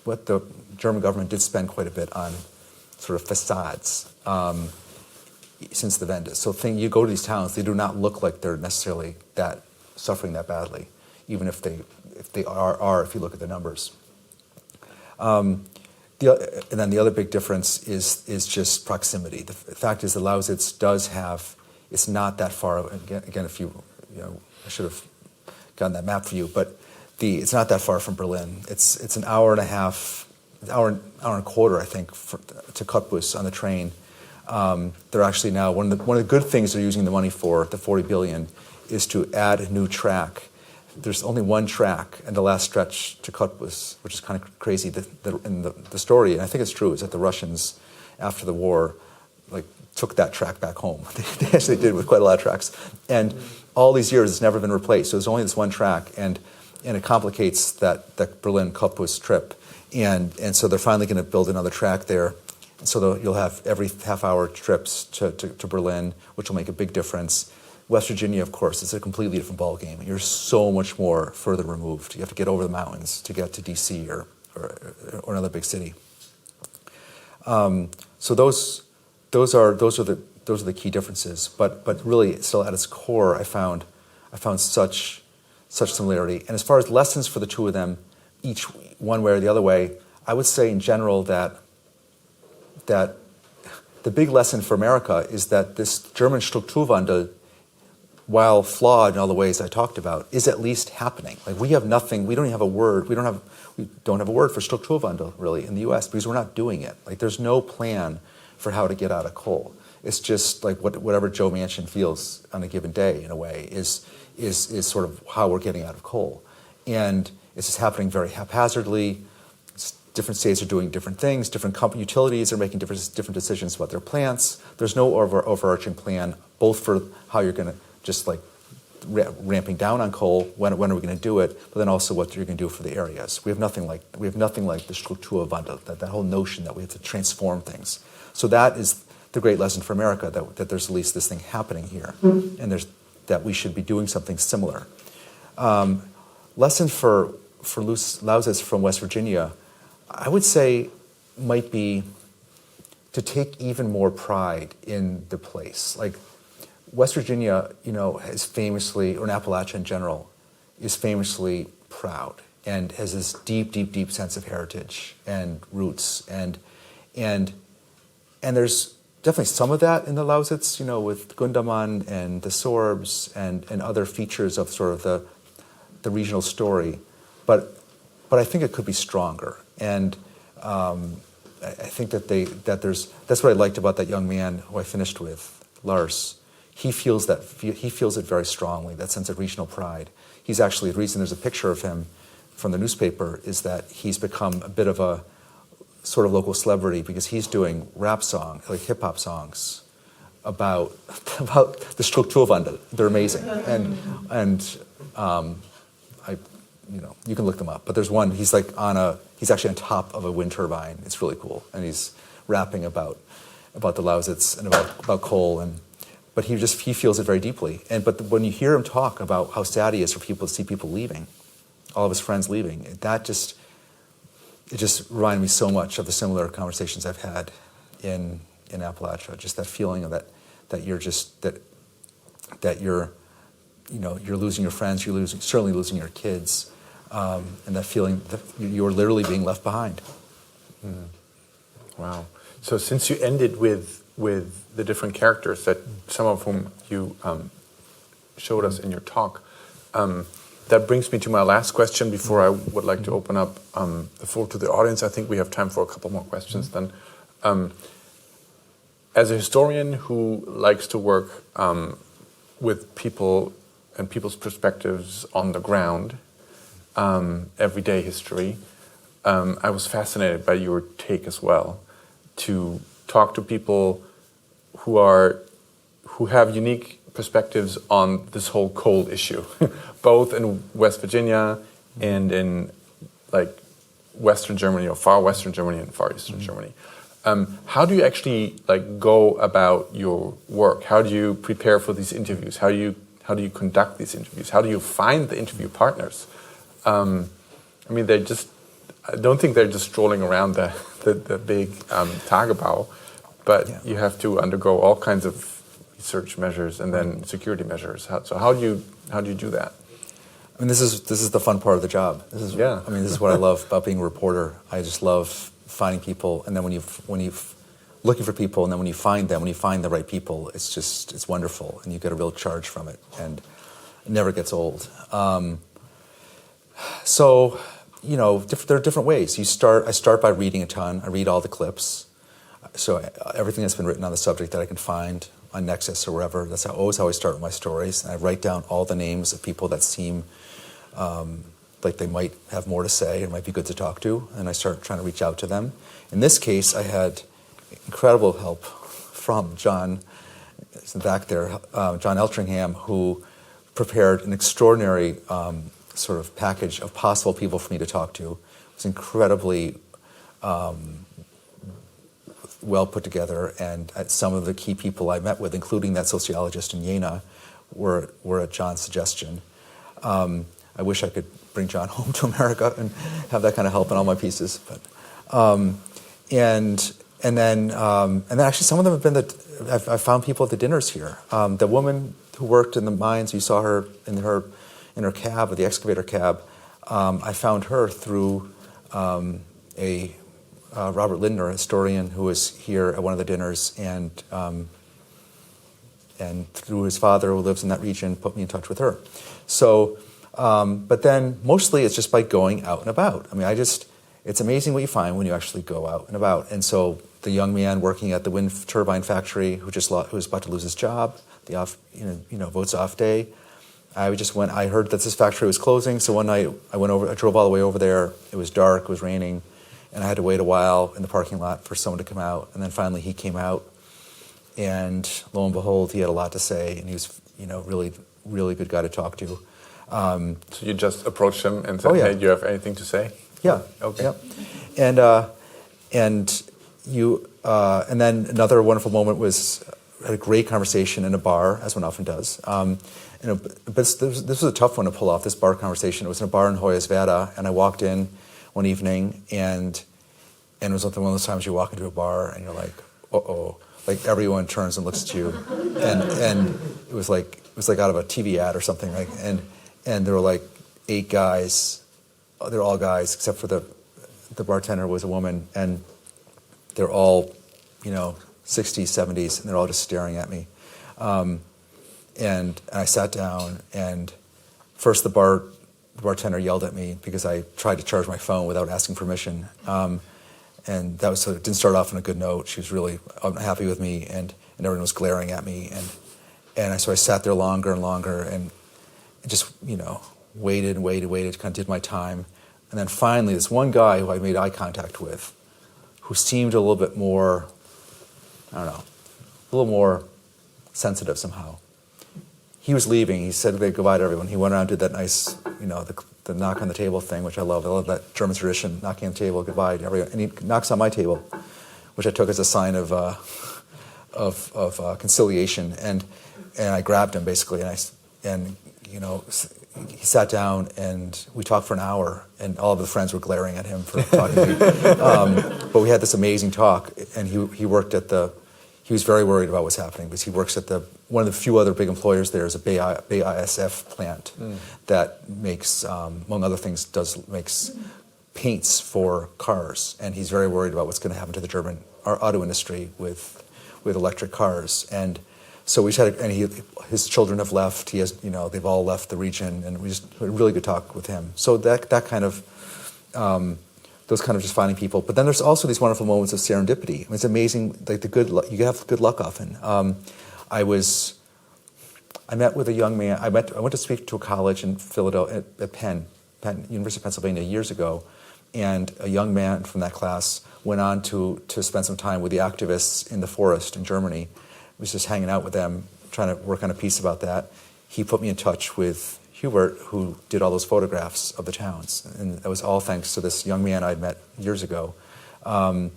what the German government did spend quite a bit on, sort of facades. Since the Wende. So you go to these towns, they do not look like they're necessarily suffering that badly, even if they are if you look at the numbers. And then the other big difference is just proximity. The fact is the Lausitz it's not that far. Again, if I should have gotten that map for you, but it's not that far from Berlin. It's an hour and a quarter, I think, to Cottbus on the train. They're actually now one of the good things they're using the money for, the 40 billion, is to add a new track. There's only one track in the last stretch to Cottbus, which is kind of crazy. The story, and I think it's true, is that the Russians, after the war, took that track back home. They actually did with quite a lot of tracks, and all these years it's never been replaced. So there's only this one track, and it complicates that Berlin-Cottbus trip, and so they're finally going to build another track there. So you'll have every half-hour trips to Berlin, which will make a big difference. West Virginia, of course, is a completely different ballgame. You're so much more further removed. You have to get over the mountains to get to D.C. or another big city. So those are the key differences. But really, still at its core, I found such similarity. And as far as lessons for the two of them, each one way or the other way, I would say in general that the big lesson for America is that this German Strukturwandel, while flawed in all the ways I talked about, is at least happening. Like we have nothing. We don't have a word. We don't have a word for Strukturwandel really in the U.S. because we're not doing it. Like there's no plan for how to get out of coal. It's just like whatever Joe Manchin feels on a given day, in a way, is sort of how we're getting out of coal, and it's just happening very haphazardly. different states are doing different things. Different utilities are making different decisions about their plants. There's no overarching plan, both for how you're going to just like ramping down on coal. When are we going to do it? But then also what you're going to do for the areas. We have nothing like the Strukturwandel, that whole notion that we have to transform things. So that is the great lesson for America, that there's at least this thing happening here, and that we should be doing something similar. Lesson for Lausitz from West Virginia, I would say, might be to take even more pride in the place. Like West Virginia, is famously, or Appalachia in general, is famously proud and has this deep, deep, deep sense of heritage and roots, and there's definitely some of that in the Lausitz, with Gundermann and the Sorbs and other features of sort of the regional story, but I think it could be stronger. And I think that's what I liked about that young man who I finished with, Lars. He feels it very strongly, that sense of regional pride. He's actually, the reason there's a picture of him from the newspaper is that he's become a bit of a sort of local celebrity because he's doing rap songs, like hip hop songs, about the Strukturwandel. They're amazing, and you can look them up. But there's one. He's actually on top of a wind turbine. It's really cool, and he's rapping about the Lausitz and about coal, but he feels it very deeply. But when you hear him talk about how sad he is for people to see people leaving, all of his friends leaving, it just reminded me so much of the similar conversations I've had in Appalachia. Just that feeling of that you're losing your friends, you're certainly losing your kids, and that feeling that you're literally being left behind. Mm. Wow. So since you ended with the different characters that some of whom you showed us in your talk, that brings me to my last question before I would like to open up the floor to the audience. I think we have time for a couple more questions then. As a historian who likes to work with people and people's perspectives on the ground, everyday history, I was fascinated by your take as well, to talk to people who have unique perspectives on this whole coal issue, both in West Virginia and in like Western Germany, or far Western Germany and far Eastern Germany. How do you actually go about your work? How do you prepare for these interviews? How do you conduct these interviews? How do you find the interview partners? I don't think they're just strolling around the big Tagebau, but you have to undergo all kinds of research measures and then security measures. So how do you do that? I mean, this is the fun part of the job. This is what I love about being a reporter. I just love finding people, and then when you looking for people, and then when you find the right people, it's wonderful, and you get a real charge from it, and it never gets old. So, there are different ways. I start by reading a ton. I read all the clips. So everything that's been written on the subject that I can find on Nexus or wherever, that's always how I start with my stories. And I write down all the names of people that seem like they might have more to say and might be good to talk to, and I start trying to reach out to them. In this case, I had incredible help from John, back there, John Eltringham, who prepared an extraordinary sort of package of possible people for me to talk to. It was incredibly well put together, and some of the key people I met with, including that sociologist in Jena, were at John's suggestion. I wish I could bring John home to America and have that kind of help in all my pieces. But and then actually some of them have been I found people at the dinners here. The woman who worked in the mines, you saw her in her cab, or the excavator cab. I found her through a Robert Lindner, a historian who was here at one of the dinners, and through his father, who lives in that region, put me in touch with her. So, but then mostly it's just by going out and about. I mean, it's amazing what you find when you actually go out and about. And so the young man working at the wind turbine factory who was about to lose his job, the votes off day, I heard that this factory was closing, so one night I drove all the way over there. It was dark, it was raining, and I had to wait a while in the parking lot for someone to come out, and then finally he came out, and lo and behold, he had a lot to say, and he was, really, really good guy to talk to. So you just approached him and said, Oh, yeah. "Hey, do you have anything to say?" Yeah. Okay. Yep. And then another wonderful moment was I had a great conversation in a bar, as one often does. But this was a tough one to pull off. This bar conversation. It was in a bar in Hoyerswerda, and I walked in one evening, and it was one of those times you walk into a bar and you're like, uh-oh, like everyone turns and looks at you, and it was like out of a TV ad or something, like, and there were like 8 guys. They're all guys except for the bartender was a woman, and they're all, 60s, 70s, and they're all just staring at me. And I sat down, and first the bartender yelled at me because I tried to charge my phone without asking permission. And that was, so it didn't start off on a good note. She was really unhappy with me, and everyone was glaring at me. So I sat there longer and longer, and just, waited, kind of did my time. And then finally, this one guy who I made eye contact with, who seemed a little bit more, I don't know, a little more sensitive somehow. He was leaving. He said goodbye to everyone. He went around and did that nice, the knock on the table thing, which I love. I love that German tradition, knocking on the table, goodbye to everyone. And he knocks on my table, which I took as a sign of conciliation. And I grabbed him basically, and he sat down, and we talked for an hour, and all of the friends were glaring at him for talking to me. But we had this amazing talk, and he was very worried about what's happening because he works at one of the few other big employers there is a Bay ISF plant that makes, among other things, makes paints for cars, and he's very worried about what's going to happen to the German auto industry with electric cars. And so we just had, his children have left. He has, they've all left the region, and we just had a really good talk with him. So that kind of, those kind of just finding people. But then there's also these wonderful moments of serendipity. I mean, it's amazing, like you have good luck often. I met with a young man. I went to speak to a college in Philadelphia at Penn, University of Pennsylvania years ago, and a young man from that class went on to spend some time with the activists in the forest in Germany. Was just hanging out with them, trying to work on a piece about that. He put me in touch with Hubert, who did all those photographs of the towns, and that was all thanks to this young man I'd met years ago. I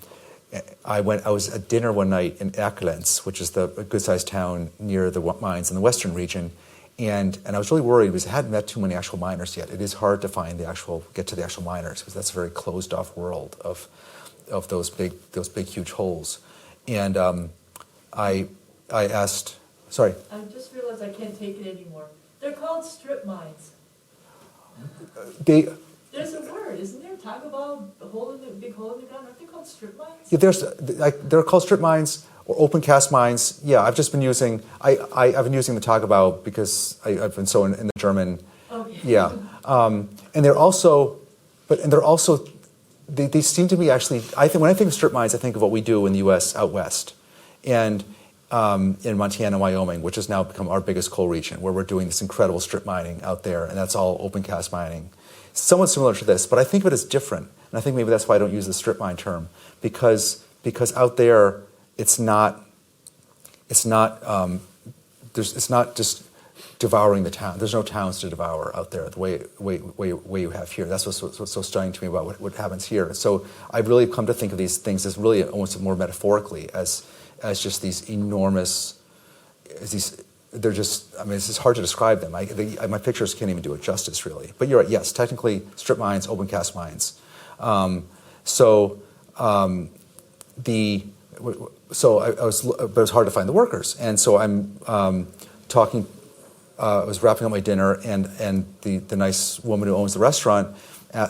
was at dinner one night in Erkelenz, which is a good-sized town near the mines in the western region, and I was really worried because I hadn't met too many actual miners yet. It is hard to get to the actual miners because that's a very closed-off world of those big huge holes. And I asked, sorry. I just realized I can't take it anymore. They're called strip mines. There's a word, isn't there? Talk about a big hole in the ground. Aren't they called strip mines? Yeah, they're called strip mines or open cast mines. Yeah, I've just been using. I've been using the Tagebau because I've been so in the German. Okay. Yeah, and they're also, they seem to be actually. When I think of strip mines, I think of what we do in the U.S. out west, and in Montana and Wyoming, which has now become our biggest coal region, where we're doing this incredible strip mining out there, and that's all open cast mining. Somewhat similar to this, but I think of it as different, and I think maybe that's why I don't use the strip mine term, because out there it's not just devouring the town. There's no towns to devour out there the way you have here. That's what's so stunning to me about what happens here. So I've really come to think of these things as really almost more metaphorically as just these enormous, they're just, I mean, it's just hard to describe them. My pictures can't even do it justice, really. But you're right, yes, technically, strip mines, open cast mines. But it was hard to find the workers. And so I'm talking, I was wrapping up my dinner, and the nice woman who owns the restaurant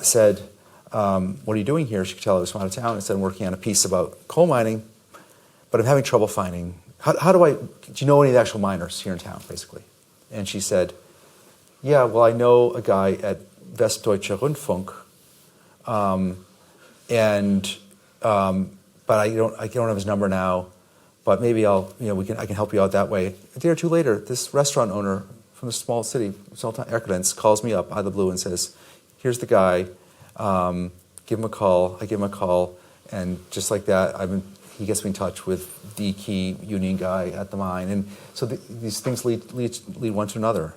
said, what are you doing here? She could tell I was from out of town. I said, I'm working on a piece about coal mining, but I'm having trouble finding, do you know any of the actual miners here in town, basically? And she said, yeah, well, I know a guy at Westdeutscher Rundfunk, but I don't have his number now, but maybe I can help you out that way. A day or two later, this restaurant owner from a small city, small town, Erkelenz, calls me up out of the blue and says, here's the guy, give him a call. I give him a call, and just like that, he gets me in touch with the key union guy at the mine, and so these things lead one to another.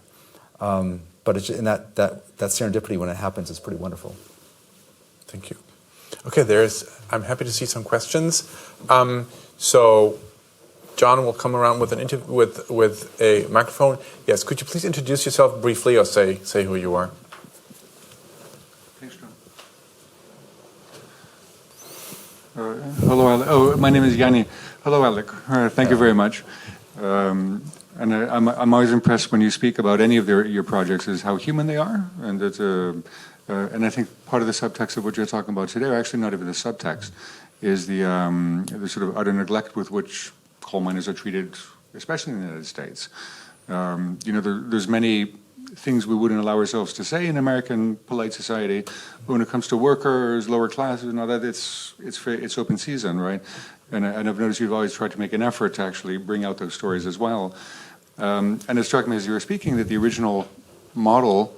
But it's, and that serendipity when it happens is pretty wonderful. Thank you. Okay, I'm happy to see some questions. So John will come around with with a microphone. Yes, could you please introduce yourself briefly, or say who you are? Thanks, John. Hello, Alec. Oh, my name is Yanni. Hello, Alec. Thank you very much. And I'm always impressed when you speak about any of your projects is how human they are, and that. And I think part of the subtext of what you're talking about today, or actually not even the subtext, is the sort of utter neglect with which coal miners are treated, especially in the United States. There's many things we wouldn't allow ourselves to say in American polite society, but when it comes to workers, lower classes, and all that, it's open season, right? And I've noticed you've always tried to make an effort to actually bring out those stories as well. And it struck me as you were speaking that the original model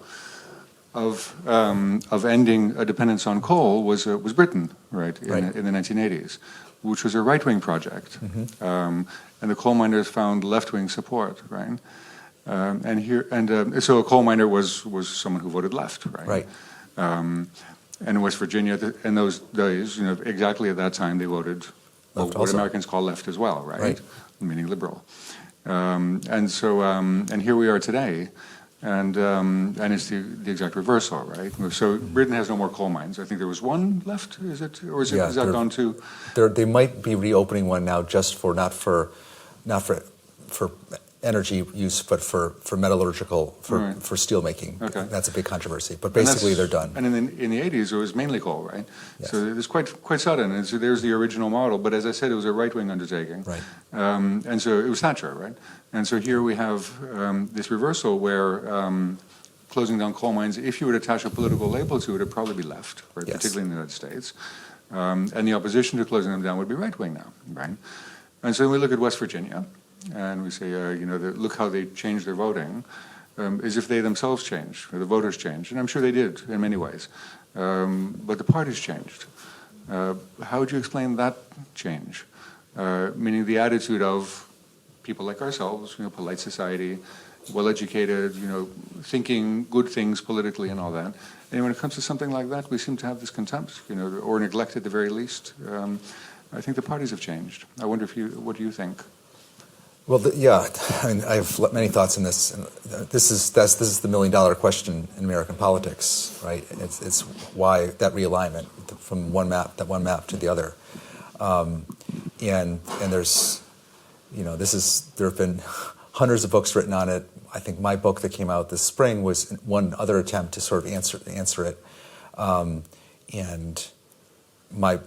of ending a dependence on coal was Britain, right, in the 1980s, which was a right-wing project, and the coal miners found left-wing support, right, so a coal miner was someone who voted left, right, and in West Virginia in those days, exactly at that time they voted what Americans call left as well, right, meaning liberal, and here we are today. And it's the exact reversal, right? So Britain has no more coal mines. I think there was one left. Is it, or is that gone to? They might be reopening one now, just for not for energy use, but for metallurgical, for steel making. Okay. That's a big controversy. But basically, they're done. And in the 80s, it was mainly coal, right? Yes. So it was quite sudden. And so there's the original model. But as I said, it was a right-wing undertaking. Right. And so it was Thatcher, right? And so here we have this reversal where closing down coal mines, if you would attach a political label to it, it'd probably be left, right? Yes. Particularly in the United States. And the opposition to closing them down would be right-wing now, right? And so we look at West Virginia, and we say, look how they changed their voting, as if they themselves changed, or the voters changed. And I'm sure they did in many ways. But the parties changed. How would you explain that change? Meaning the attitude of people like ourselves, polite society, well-educated, thinking good things politically and all that. And when it comes to something like that, we seem to have this contempt, or neglect at the very least. I think the parties have changed. I wonder what do you think? Well, I mean, I have many thoughts on this. And this is the $1 million question in American politics, right? It's why that realignment from one map to the other, and there's, there have been hundreds of books written on it. I think my book that came out this spring was one other attempt to sort of answer it, and my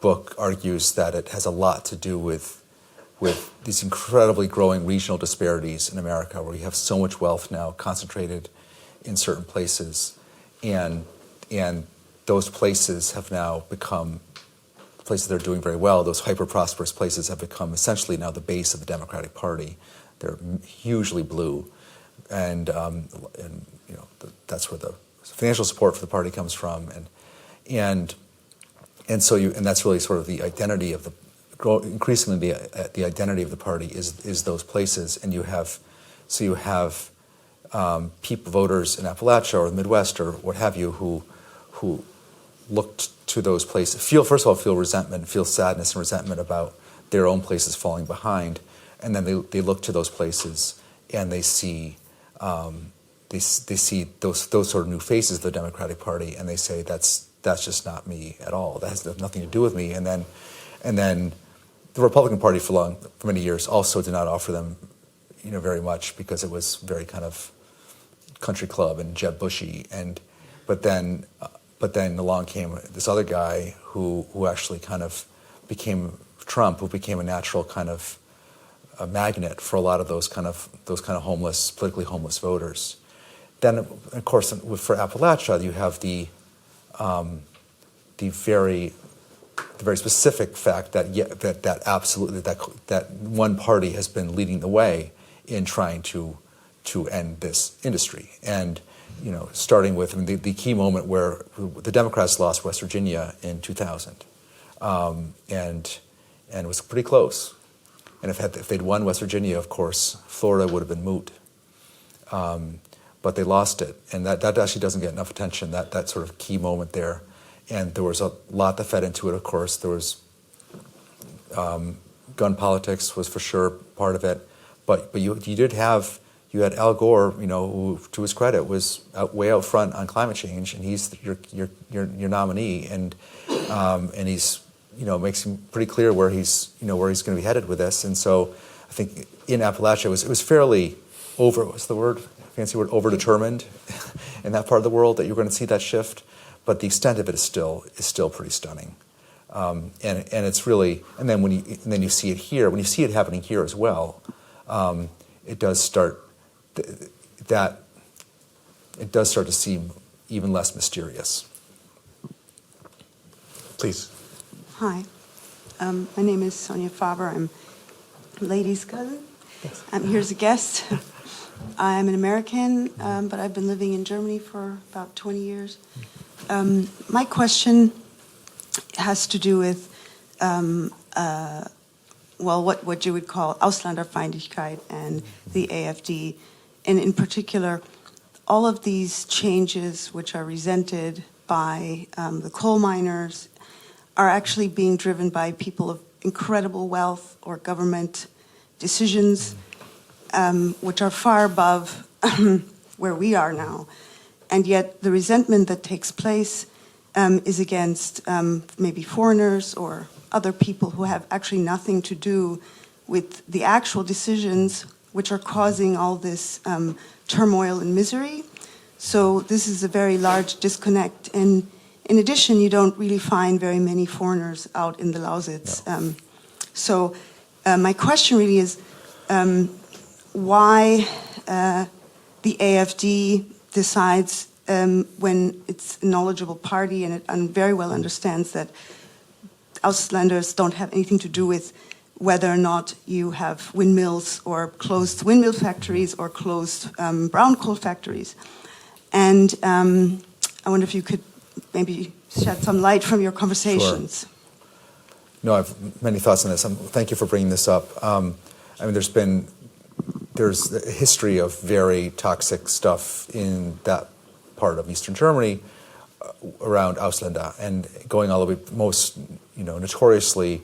book argues that it has a lot to do with these incredibly growing regional disparities in America, where you have so much wealth now concentrated in certain places, and those places have now become places that are doing very well. Those hyper-prosperous places have become essentially now the base of the Democratic Party. They're hugely blue, and that's where the financial support for the party comes from, and that's really sort of the identity of increasingly the identity of the party is those places, and you have people, voters in Appalachia or the Midwest or what have you, who looked to those places, first of all feel resentment, feel sadness and resentment about their own places falling behind, and then they look to those places and they see those sort of new faces of the Democratic Party, and they say that's just not me at all. That has nothing to do with me. And then the Republican Party for many years also did not offer them, very much, because it was very kind of country club and Jeb Bushy. But then along came this other guy who actually kind of became Trump, who became a natural kind of a magnet for a lot of those kind of homeless, politically homeless voters. Then, of course, for Appalachia, you have the very specific fact that absolutely that one party has been leading the way in trying to end this industry, and starting with the key moment where the Democrats lost West Virginia in 2000, and it was pretty close. And if they'd won West Virginia, of course, Florida would have been moot. But they lost it, and that actually doesn't get enough attention. That sort of key moment there, and there was a lot that fed into it. Of course, there was gun politics was for sure part of it, but you had Al Gore, who to his credit was way out front on climate change, and he's your nominee, and he's makes him pretty clear where he's going to be headed with this, and so I think in Appalachia it was fairly fancy word, overdetermined in that part of the world that you're going to see that shift, but the extent of it is still pretty stunning, and it's really, and then you see it here when you see it happening here as well, it does start to seem even less mysterious. Please. Hi, my name is Sonia Faber. I'm Lady's cousin. I'm here as a guest. I'm an American, but I've been living in Germany for about 20 years. My question has to do with, what you would call Ausländerfeindlichkeit and the AfD, and in particular, all of these changes which are resented by the coal miners are actually being driven by people of incredible wealth or government decisions, which are far above where we are now. And yet the resentment that takes place is against maybe foreigners or other people who have actually nothing to do with the actual decisions which are causing all this turmoil and misery. So this is a very large disconnect. And in addition, you don't really find very many foreigners out in the Lausitz. No. So my question really is why the AfD decides when it's a knowledgeable party and it very well understands that Ausländers don't have anything to do with whether or not you have windmills or closed windmill factories or closed brown coal factories. And I wonder if you could maybe shed some light from your conversations. Sure. No, I have many thoughts on this. Thank you for bringing this up. There's a history of very toxic stuff in that part of Eastern Germany around Ausländer, and going all the way most, notoriously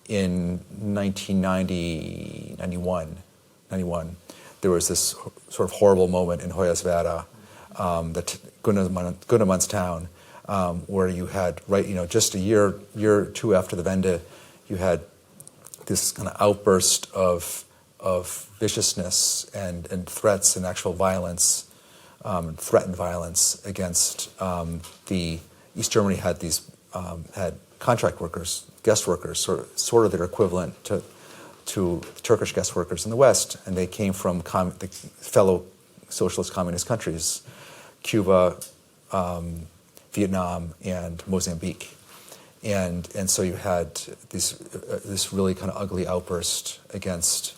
in 91, there was this sort of horrible moment in Hoyerswerda, that Gunnemann's town, where you had just a year or two after the Wende, you had this kind of outburst of viciousness and threats and actual violence, threatened violence against the East Germany had these had contract workers, guest workers, sort of their equivalent to Turkish guest workers in the West, and they came from the fellow socialist communist countries, Cuba, Vietnam, and Mozambique, and so you had this really kind of ugly outburst against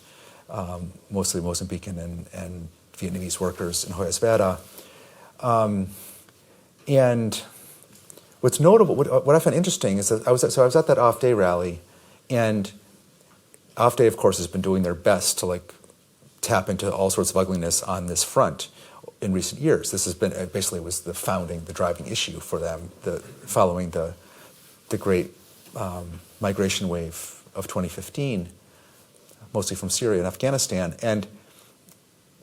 mostly Mozambican and Vietnamese workers in Hoyerswerda, and what's notable, what I find interesting is that I was at that Off Day rally, and Off Day, of course, has been doing their best to tap into all sorts of ugliness on this front in recent years. This has been basically was the driving issue for them, following the great migration wave of 2015, mostly from Syria and Afghanistan,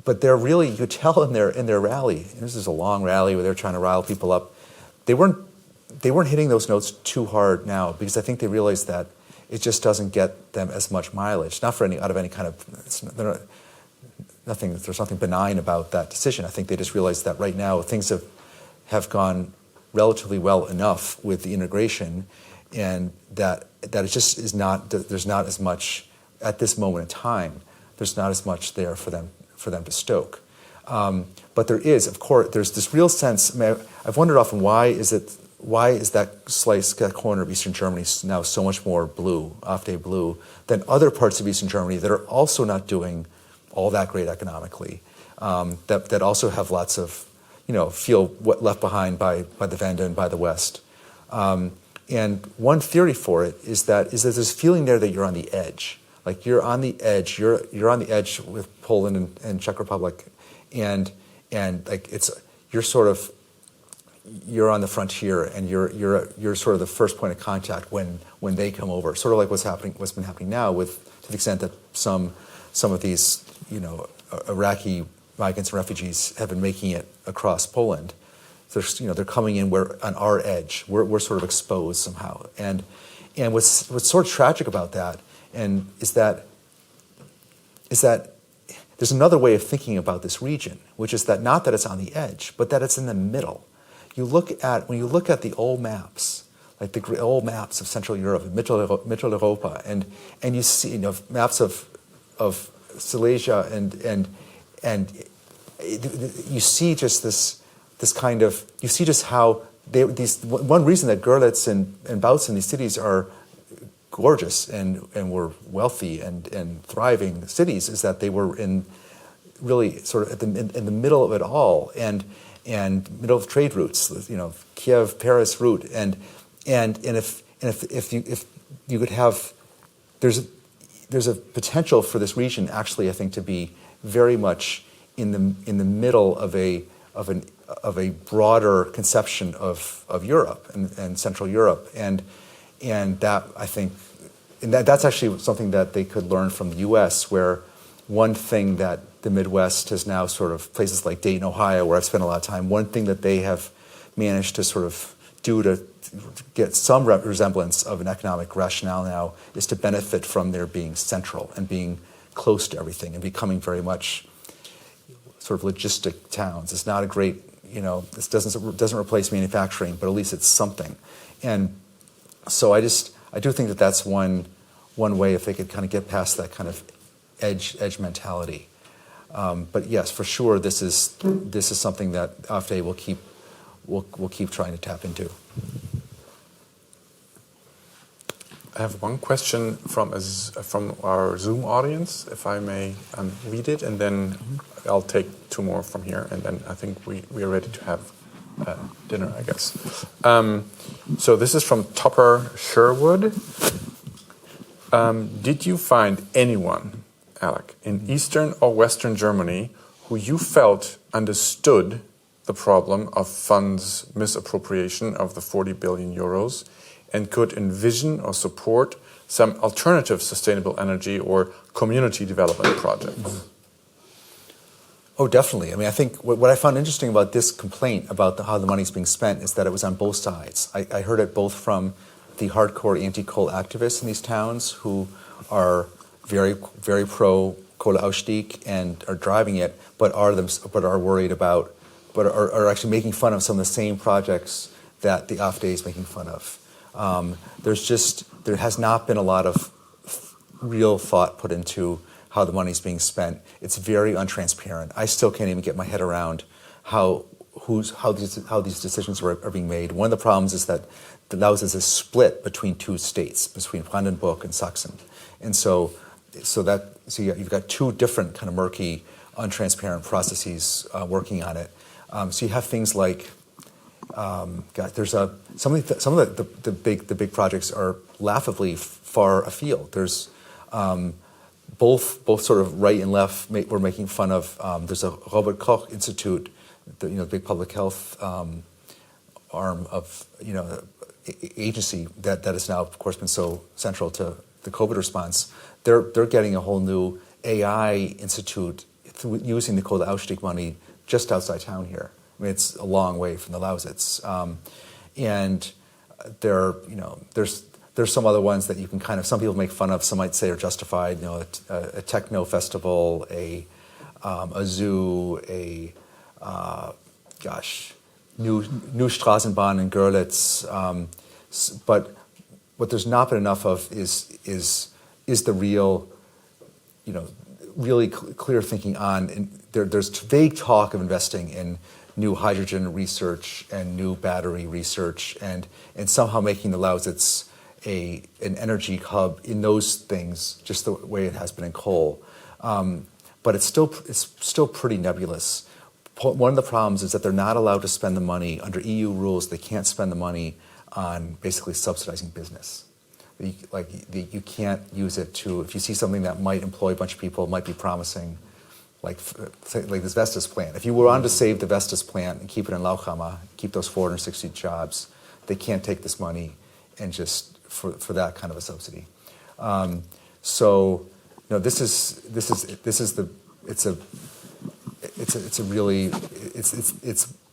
but they're really, you could tell in their rally, and this is a long rally where they're trying to rile people up, they weren't hitting those notes too hard now, because I think they realized that it just doesn't get them as much mileage. Not for out of any kind of, there's nothing benign about that decision. I think they just realized that right now things have gone relatively well enough with the integration, and that it just is not, there's not as much at this moment in time. There's not as much there for them to stoke. But there is, of course, there's this real sense. I've wondered often why is that corner of Eastern Germany now so much more blue, Off-Day blue, than other parts of Eastern Germany that are also not doing all that great economically, that also have lots of feel left behind by the Wende and by the West. And one theory for it is there's this feeling there that you're on the edge. Like you're on the edge. You're on the edge with Poland and Czech Republic, and like you're on the frontier, and you're sort of the first point of contact when they come over. Sort of like what's been happening now, to the extent that some of these Iraqi migrants and refugees have been making it across Poland. They're coming in. We're on our edge. We're sort of exposed somehow. And what's sort of tragic about that is that there's another way of thinking about this region, which is that not that it's on the edge, but that it's in the middle. When you look at the old maps, like the old maps of Central Europe, Mitteleuropa, and you see maps of Silesia and you see just this kind of, you see just how one reason that Görlitz and Bautzen, these cities, are gorgeous and were wealthy and thriving cities is that they were in really sort of in the middle of it all and middle of trade routes, Kiev, Paris route, and if you could have, there's a potential for this region actually, I think, to be very much in the middle of a broader conception of Europe and Central Europe, and that I think, and that's actually something that they could learn from the U.S., where one thing that the Midwest has now sort of, places like Dayton, Ohio, where I've spent a lot of time, one thing that they have managed to sort of do to get some resemblance of an economic rationale now is to benefit from their being central and being close to everything and becoming very much sort of logistic towns. It's not a great, this doesn't replace manufacturing, but at least it's something. And so I do think that that's one way, if they could kind of get past that kind of edge mentality. But yes, for sure, this is something that AfD will keep trying to tap into. I have one question from our Zoom audience, if I may read it, and then I'll take two more from here, and then I think we are ready to have dinner, I guess. So this is from Topper Sherwood. Did you find anyone, Alec, in Eastern or Western Germany who you felt understood the problem of funds misappropriation of the 40 billion euros and could envision or support some alternative sustainable energy or community development projects? Oh, definitely. I mean, I think what I found interesting about this complaint about how the money's being spent is that it was on both sides. I heard it both from the hardcore anti-coal activists in these towns who are very, very pro Kohleausstieg and are driving it, but are worried about, but are actually making fun of some of the same projects that the AfD is making fun of. There has not been a lot of real thought put into how the money's being spent. It's very untransparent. I still can't even get my head around how these decisions are being made. One of the problems is that the Lausitz is split between two states, between Brandenburg and Sachsen, and so you've got two different kind of murky, untransparent processes working on it. So you have things like, there's some of the big projects are laughably far afield. There's both sort of right and left we're making fun of. There's a Robert Koch Institute, the big public health arm of agency that has now, of course, been so central to the COVID response. They're getting a whole new AI institute using the Kohleausstieg money just outside town here. I mean, it's a long way from the Lausitz, and there's some other ones that you can kind of, some people make fun of, some might say are justified. A techno festival, a zoo, new Straßenbahn in Görlitz. But what there's not been enough of is the real, really clear thinking on. And there's vague talk of investing in new hydrogen research and new battery research, and somehow making the Lausitz an energy hub in those things, just the way it has been in coal. But it's still pretty nebulous. one of the problems is that they're not allowed to spend the money under EU rules. They can't spend the money on basically subsidizing business. You can't use it to, if you see something that might employ a bunch of people, might be promising, like this Vestas plant. If you were on to save the Vestas plant and keep it in Lauchhammer, keep those 460 jobs, they can't take this money and just for that kind of a subsidy. So, no, it's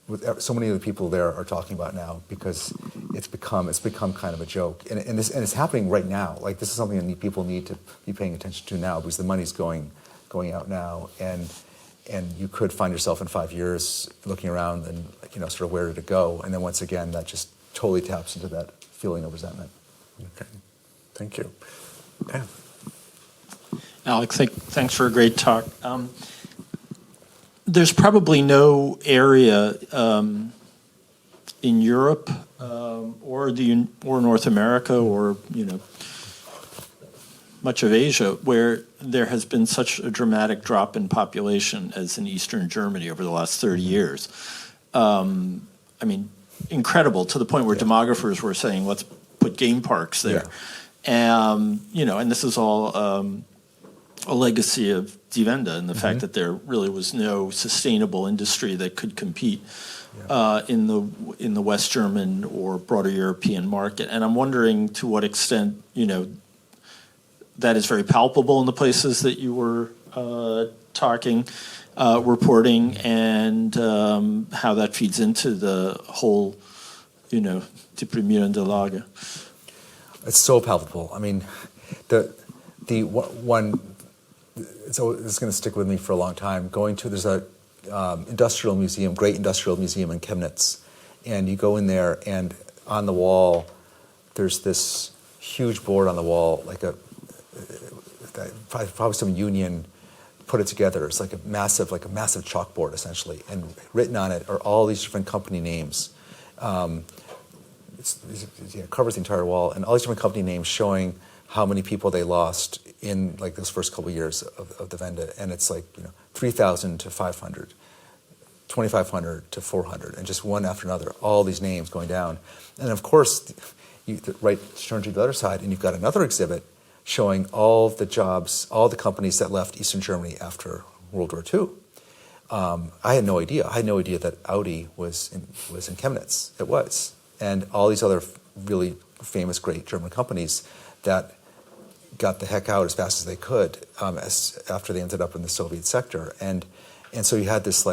what so many of the people there are talking about now, because it's become kind of a joke, and it's happening right now. Like, this is something that people need to be paying attention to now, because the money's going out now, and you could find yourself in 5 years looking around and sort of where did it go, and then once again that just totally taps into that feeling of resentment. Okay, thank you. Dan. Alec, thanks for a great talk. There's probably no area in Europe or North America or much of Asia where there has been such a dramatic drop in population as in Eastern Germany over the last 30 years. I mean, incredible, to the point where demographers were saying, let's put game parks there. And this is all a legacy of Die Wende and the fact that there really was no sustainable industry that could compete in the West German or broader European market. And I'm wondering to what extent that is very palpable in the places that you were reporting, and how that feeds into the whole deprimierende Lage. It's so palpable. I mean, the one. So it's going to stick with me for a long time. There's a industrial museum, great industrial museum in Chemnitz, and you go in there, and on the wall, there's this huge board on the wall, probably some union put it together. It's like a massive chalkboard essentially, and written on it are all these different company names. It covers the entire wall, and all these different company names showing how many people they lost in those first couple of years of the Wende, and it's 3,000 to 500, 2,500 to 400, and just one after another, all these names going down. And of course, you turn to the other side, and you've got another exhibit showing all the jobs, all the companies that left Eastern Germany after World War II. I had no idea. I had no idea that Audi was in Chemnitz. It was, and all these other really famous, great German companies that got the heck out as fast as they could after they ended up in the Soviet sector, and so you had this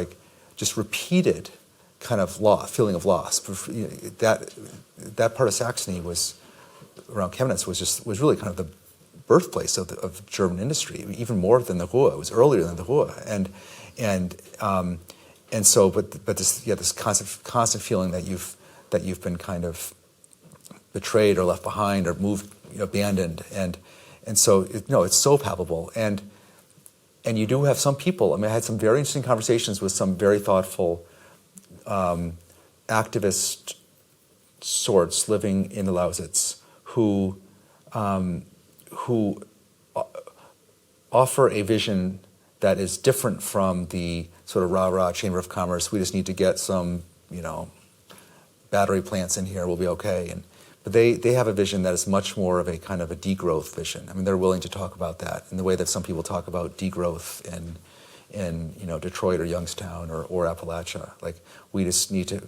just repeated kind of feeling of loss. That part of Saxony around Chemnitz was really kind of the birthplace of German industry, even more than the Ruhr. It was earlier than the Ruhr, and so this constant feeling that you've been kind of betrayed or left behind or moved, abandoned, and so it's so palpable, and you do have some people. I mean, I had some very interesting conversations with some very thoughtful activist sorts living in the Lausitz who offer a vision that is different from the sort of rah-rah Chamber of Commerce. We just need to get some, battery plants in here, we'll be okay. But they have a vision that is much more of a kind of a degrowth vision. I mean, they're willing to talk about that in the way that some people talk about degrowth in Detroit or Youngstown or Appalachia. Like, we just need to.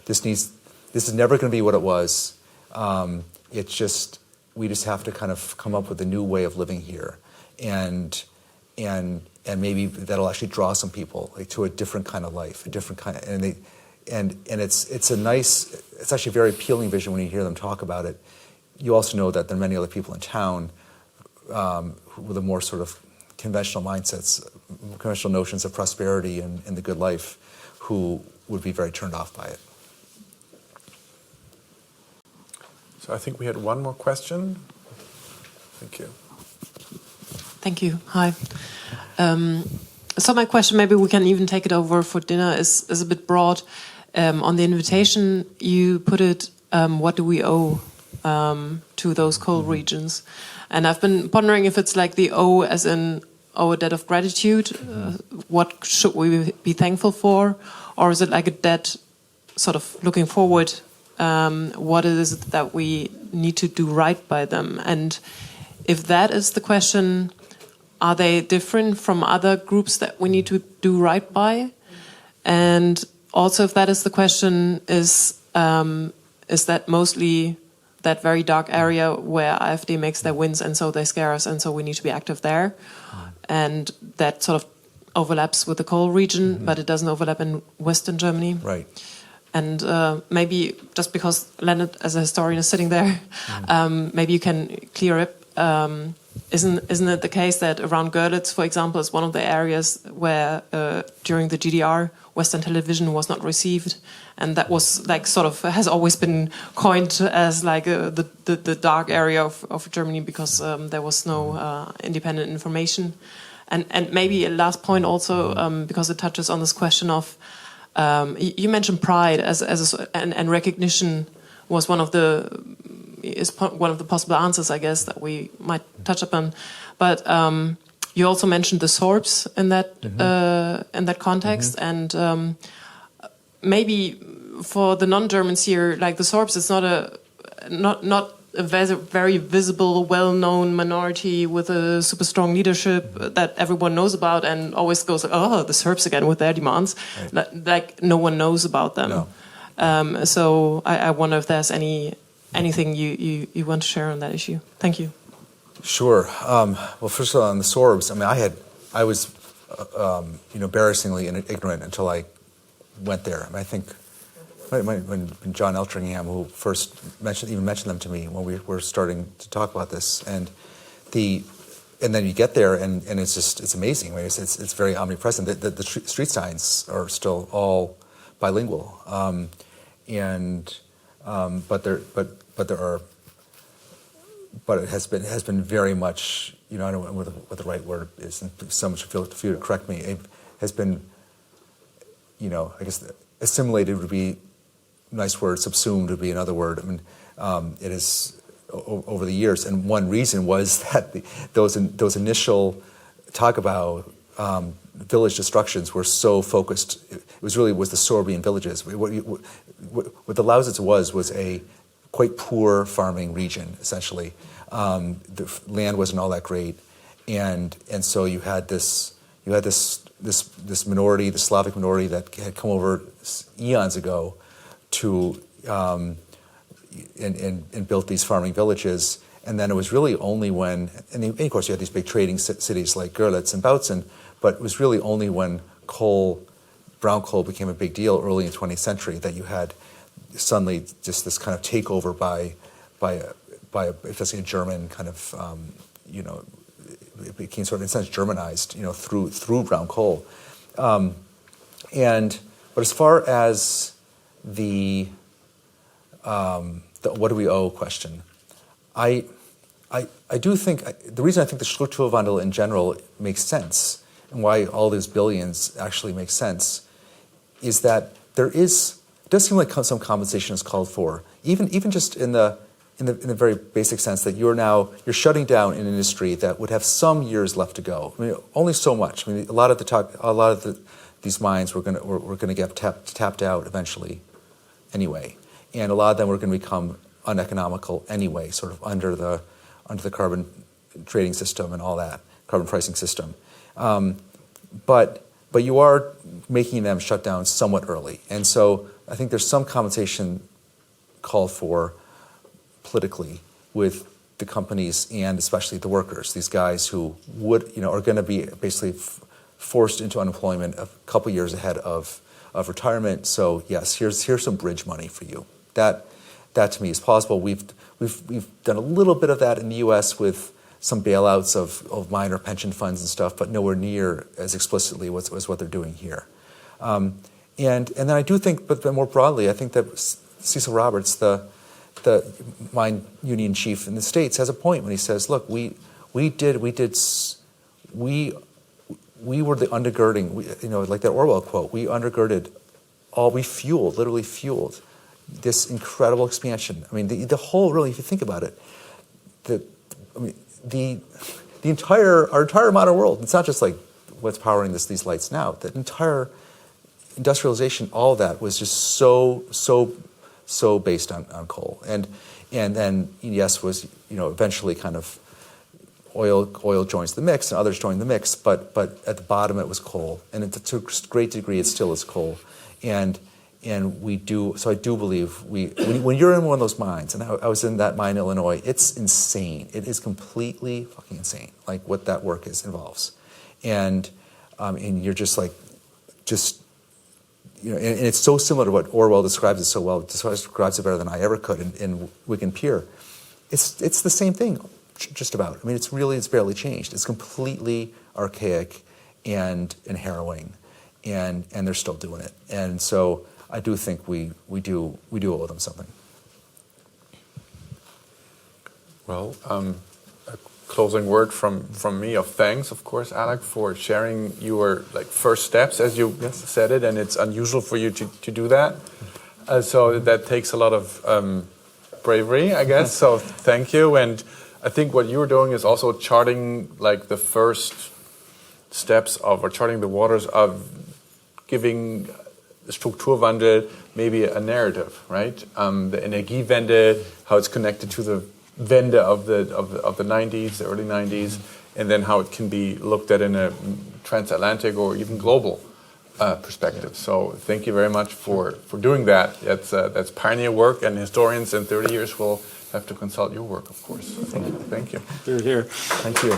This is never going to be what it was. We just have to kind of come up with a new way of living here, and maybe that'll actually draw some people to a different kind of life, a different kind of, and it's actually a very appealing vision when you hear them talk about it. You also know that there are many other people in town with a more sort of conventional mindsets, conventional notions of prosperity and the good life, who would be very turned off by it. So I think we had one more question. Thank you. Thank you. Hi. So my question, maybe we can even take it over for dinner, is a bit broad. On the invitation, you put it, what do we owe to those coal regions? And I've been pondering if it's like the O as in owe a debt of gratitude? What should we be thankful for? Or is it like a debt sort of looking forward? What is it that we need to do right by them? And if that is the question, are they different from other groups that we need to do right by? And also, if that is the question, is that mostly that very dark area where AfD makes their wins, and so they scare us, and so we need to be active there? And that sort of overlaps with the coal region, but it doesn't overlap in Western Germany. Right. And maybe just because Leonard, as a historian, is sitting there, maybe you can clear up. Isn't it the case that around Görlitz, for example, is one of the areas where during the GDR, Western television was not received, and that was like sort of has always been coined as like the dark area of Germany because there was no independent information. And maybe a last point also because it touches on this question of you mentioned pride and recognition was one of the possible answers, I guess, that we might touch upon. But you also mentioned the Sorbs in that context, and maybe for the non-Germans here, like the Sorbs is not a very visible, well-known minority with a super strong leadership that everyone knows about and always goes, oh, the Serbs again with their demands. Right. Like no one knows about them. No. So I wonder if there's anything you want to share on that issue. Thank you. Sure. Well, first of all, on the Sorbs, I mean, I was embarrassingly ignorant until I went there. I mean, I think when John Eltringham, who first mentioned them to me when we were starting to talk about this, and then you get there and it's amazing. I mean, it's very omnipresent. The street signs are still all bilingual, but it has been very much, I don't know what the right word is, and so much feel for you to correct me. It has been, I guess assimilated would be a nice word, subsumed would be another word. I mean, it is over the years, and one reason was that those initial Tagebau village destructions were so focused. It was the Sorbian villages. What the Lausitz was a quite poor farming region, essentially. The land wasn't all that great, and so you had this minority, the Slavic minority that had come over eons ago to and built these farming villages. And then it was really only when, and of course you had these big trading cities like Görlitz and Bautzen, but it was really only when brown coal became a big deal early in the 20th century that you had suddenly just this kind of takeover by especially a German kind of, it became sort of in a sense Germanized, through brown coal. But as far as the what do we owe question, I do think the reason I think the Strukturwandel in general makes sense and why all these billions actually make sense is that it does seem like some compensation is called for, even just in the very basic sense that you're shutting down an industry that would have some years left to go. I mean, only so much. I mean, a lot of these mines were going to get tapped out eventually, anyway, and a lot of them were going to become uneconomical anyway, sort of under the carbon trading system and all that, carbon pricing system. But you are making them shut down somewhat early, and so I think there's some compensation called for politically with the companies and especially the workers, these guys who are going to be basically forced into unemployment a couple years ahead of retirement. So yes, here's some bridge money for you. That to me is possible. We've done a little bit of that in the U.S. with some bailouts of minor pension funds and stuff, but nowhere near as explicitly as what they're doing here. And then I do think, but more broadly, I think that Cecil Roberts, the mine union chief in the States, has a point when he says, "Look, we were the undergirding. Like that Orwell quote, we literally fueled this incredible expansion. I mean, the whole, really, if you think about it, the our entire modern world, it's not just like what's powering these lights now. The entire industrialization, all of that was just so based on coal. And then, yes, was, eventually kind of oil joins the mix and others join the mix, but at the bottom it was coal. And to a great degree it still is coal. And we do, so I do believe when you're in one of those mines, and I was in that mine in Illinois, it's insane. It is completely fucking insane, like what that work involves. And you're just like, and it's so similar to what Orwell describes it so well. Describes it better than I ever could in Wigan Pier. It's the same thing, just about. I mean, it's barely changed. It's completely archaic and harrowing, and they're still doing it. And so I do think we do owe them something. Well, a closing word from me of thanks, of course, Alec, for sharing your first steps, as you said it, and it's unusual for you to do that. So that takes a lot of bravery, I guess. So thank you. And I think what you were doing is also charting the first steps or charting the waters of giving Strukturwandel maybe a narrative, right? The Energiewende, how it's connected to the Wende of the 90s, the early 90s, and then how it can be looked at in a transatlantic or even global perspective. So thank you very much for doing that. That's pioneer work, and historians in 30 years will have to consult your work, of course. Thank you. Here, here. Thank you.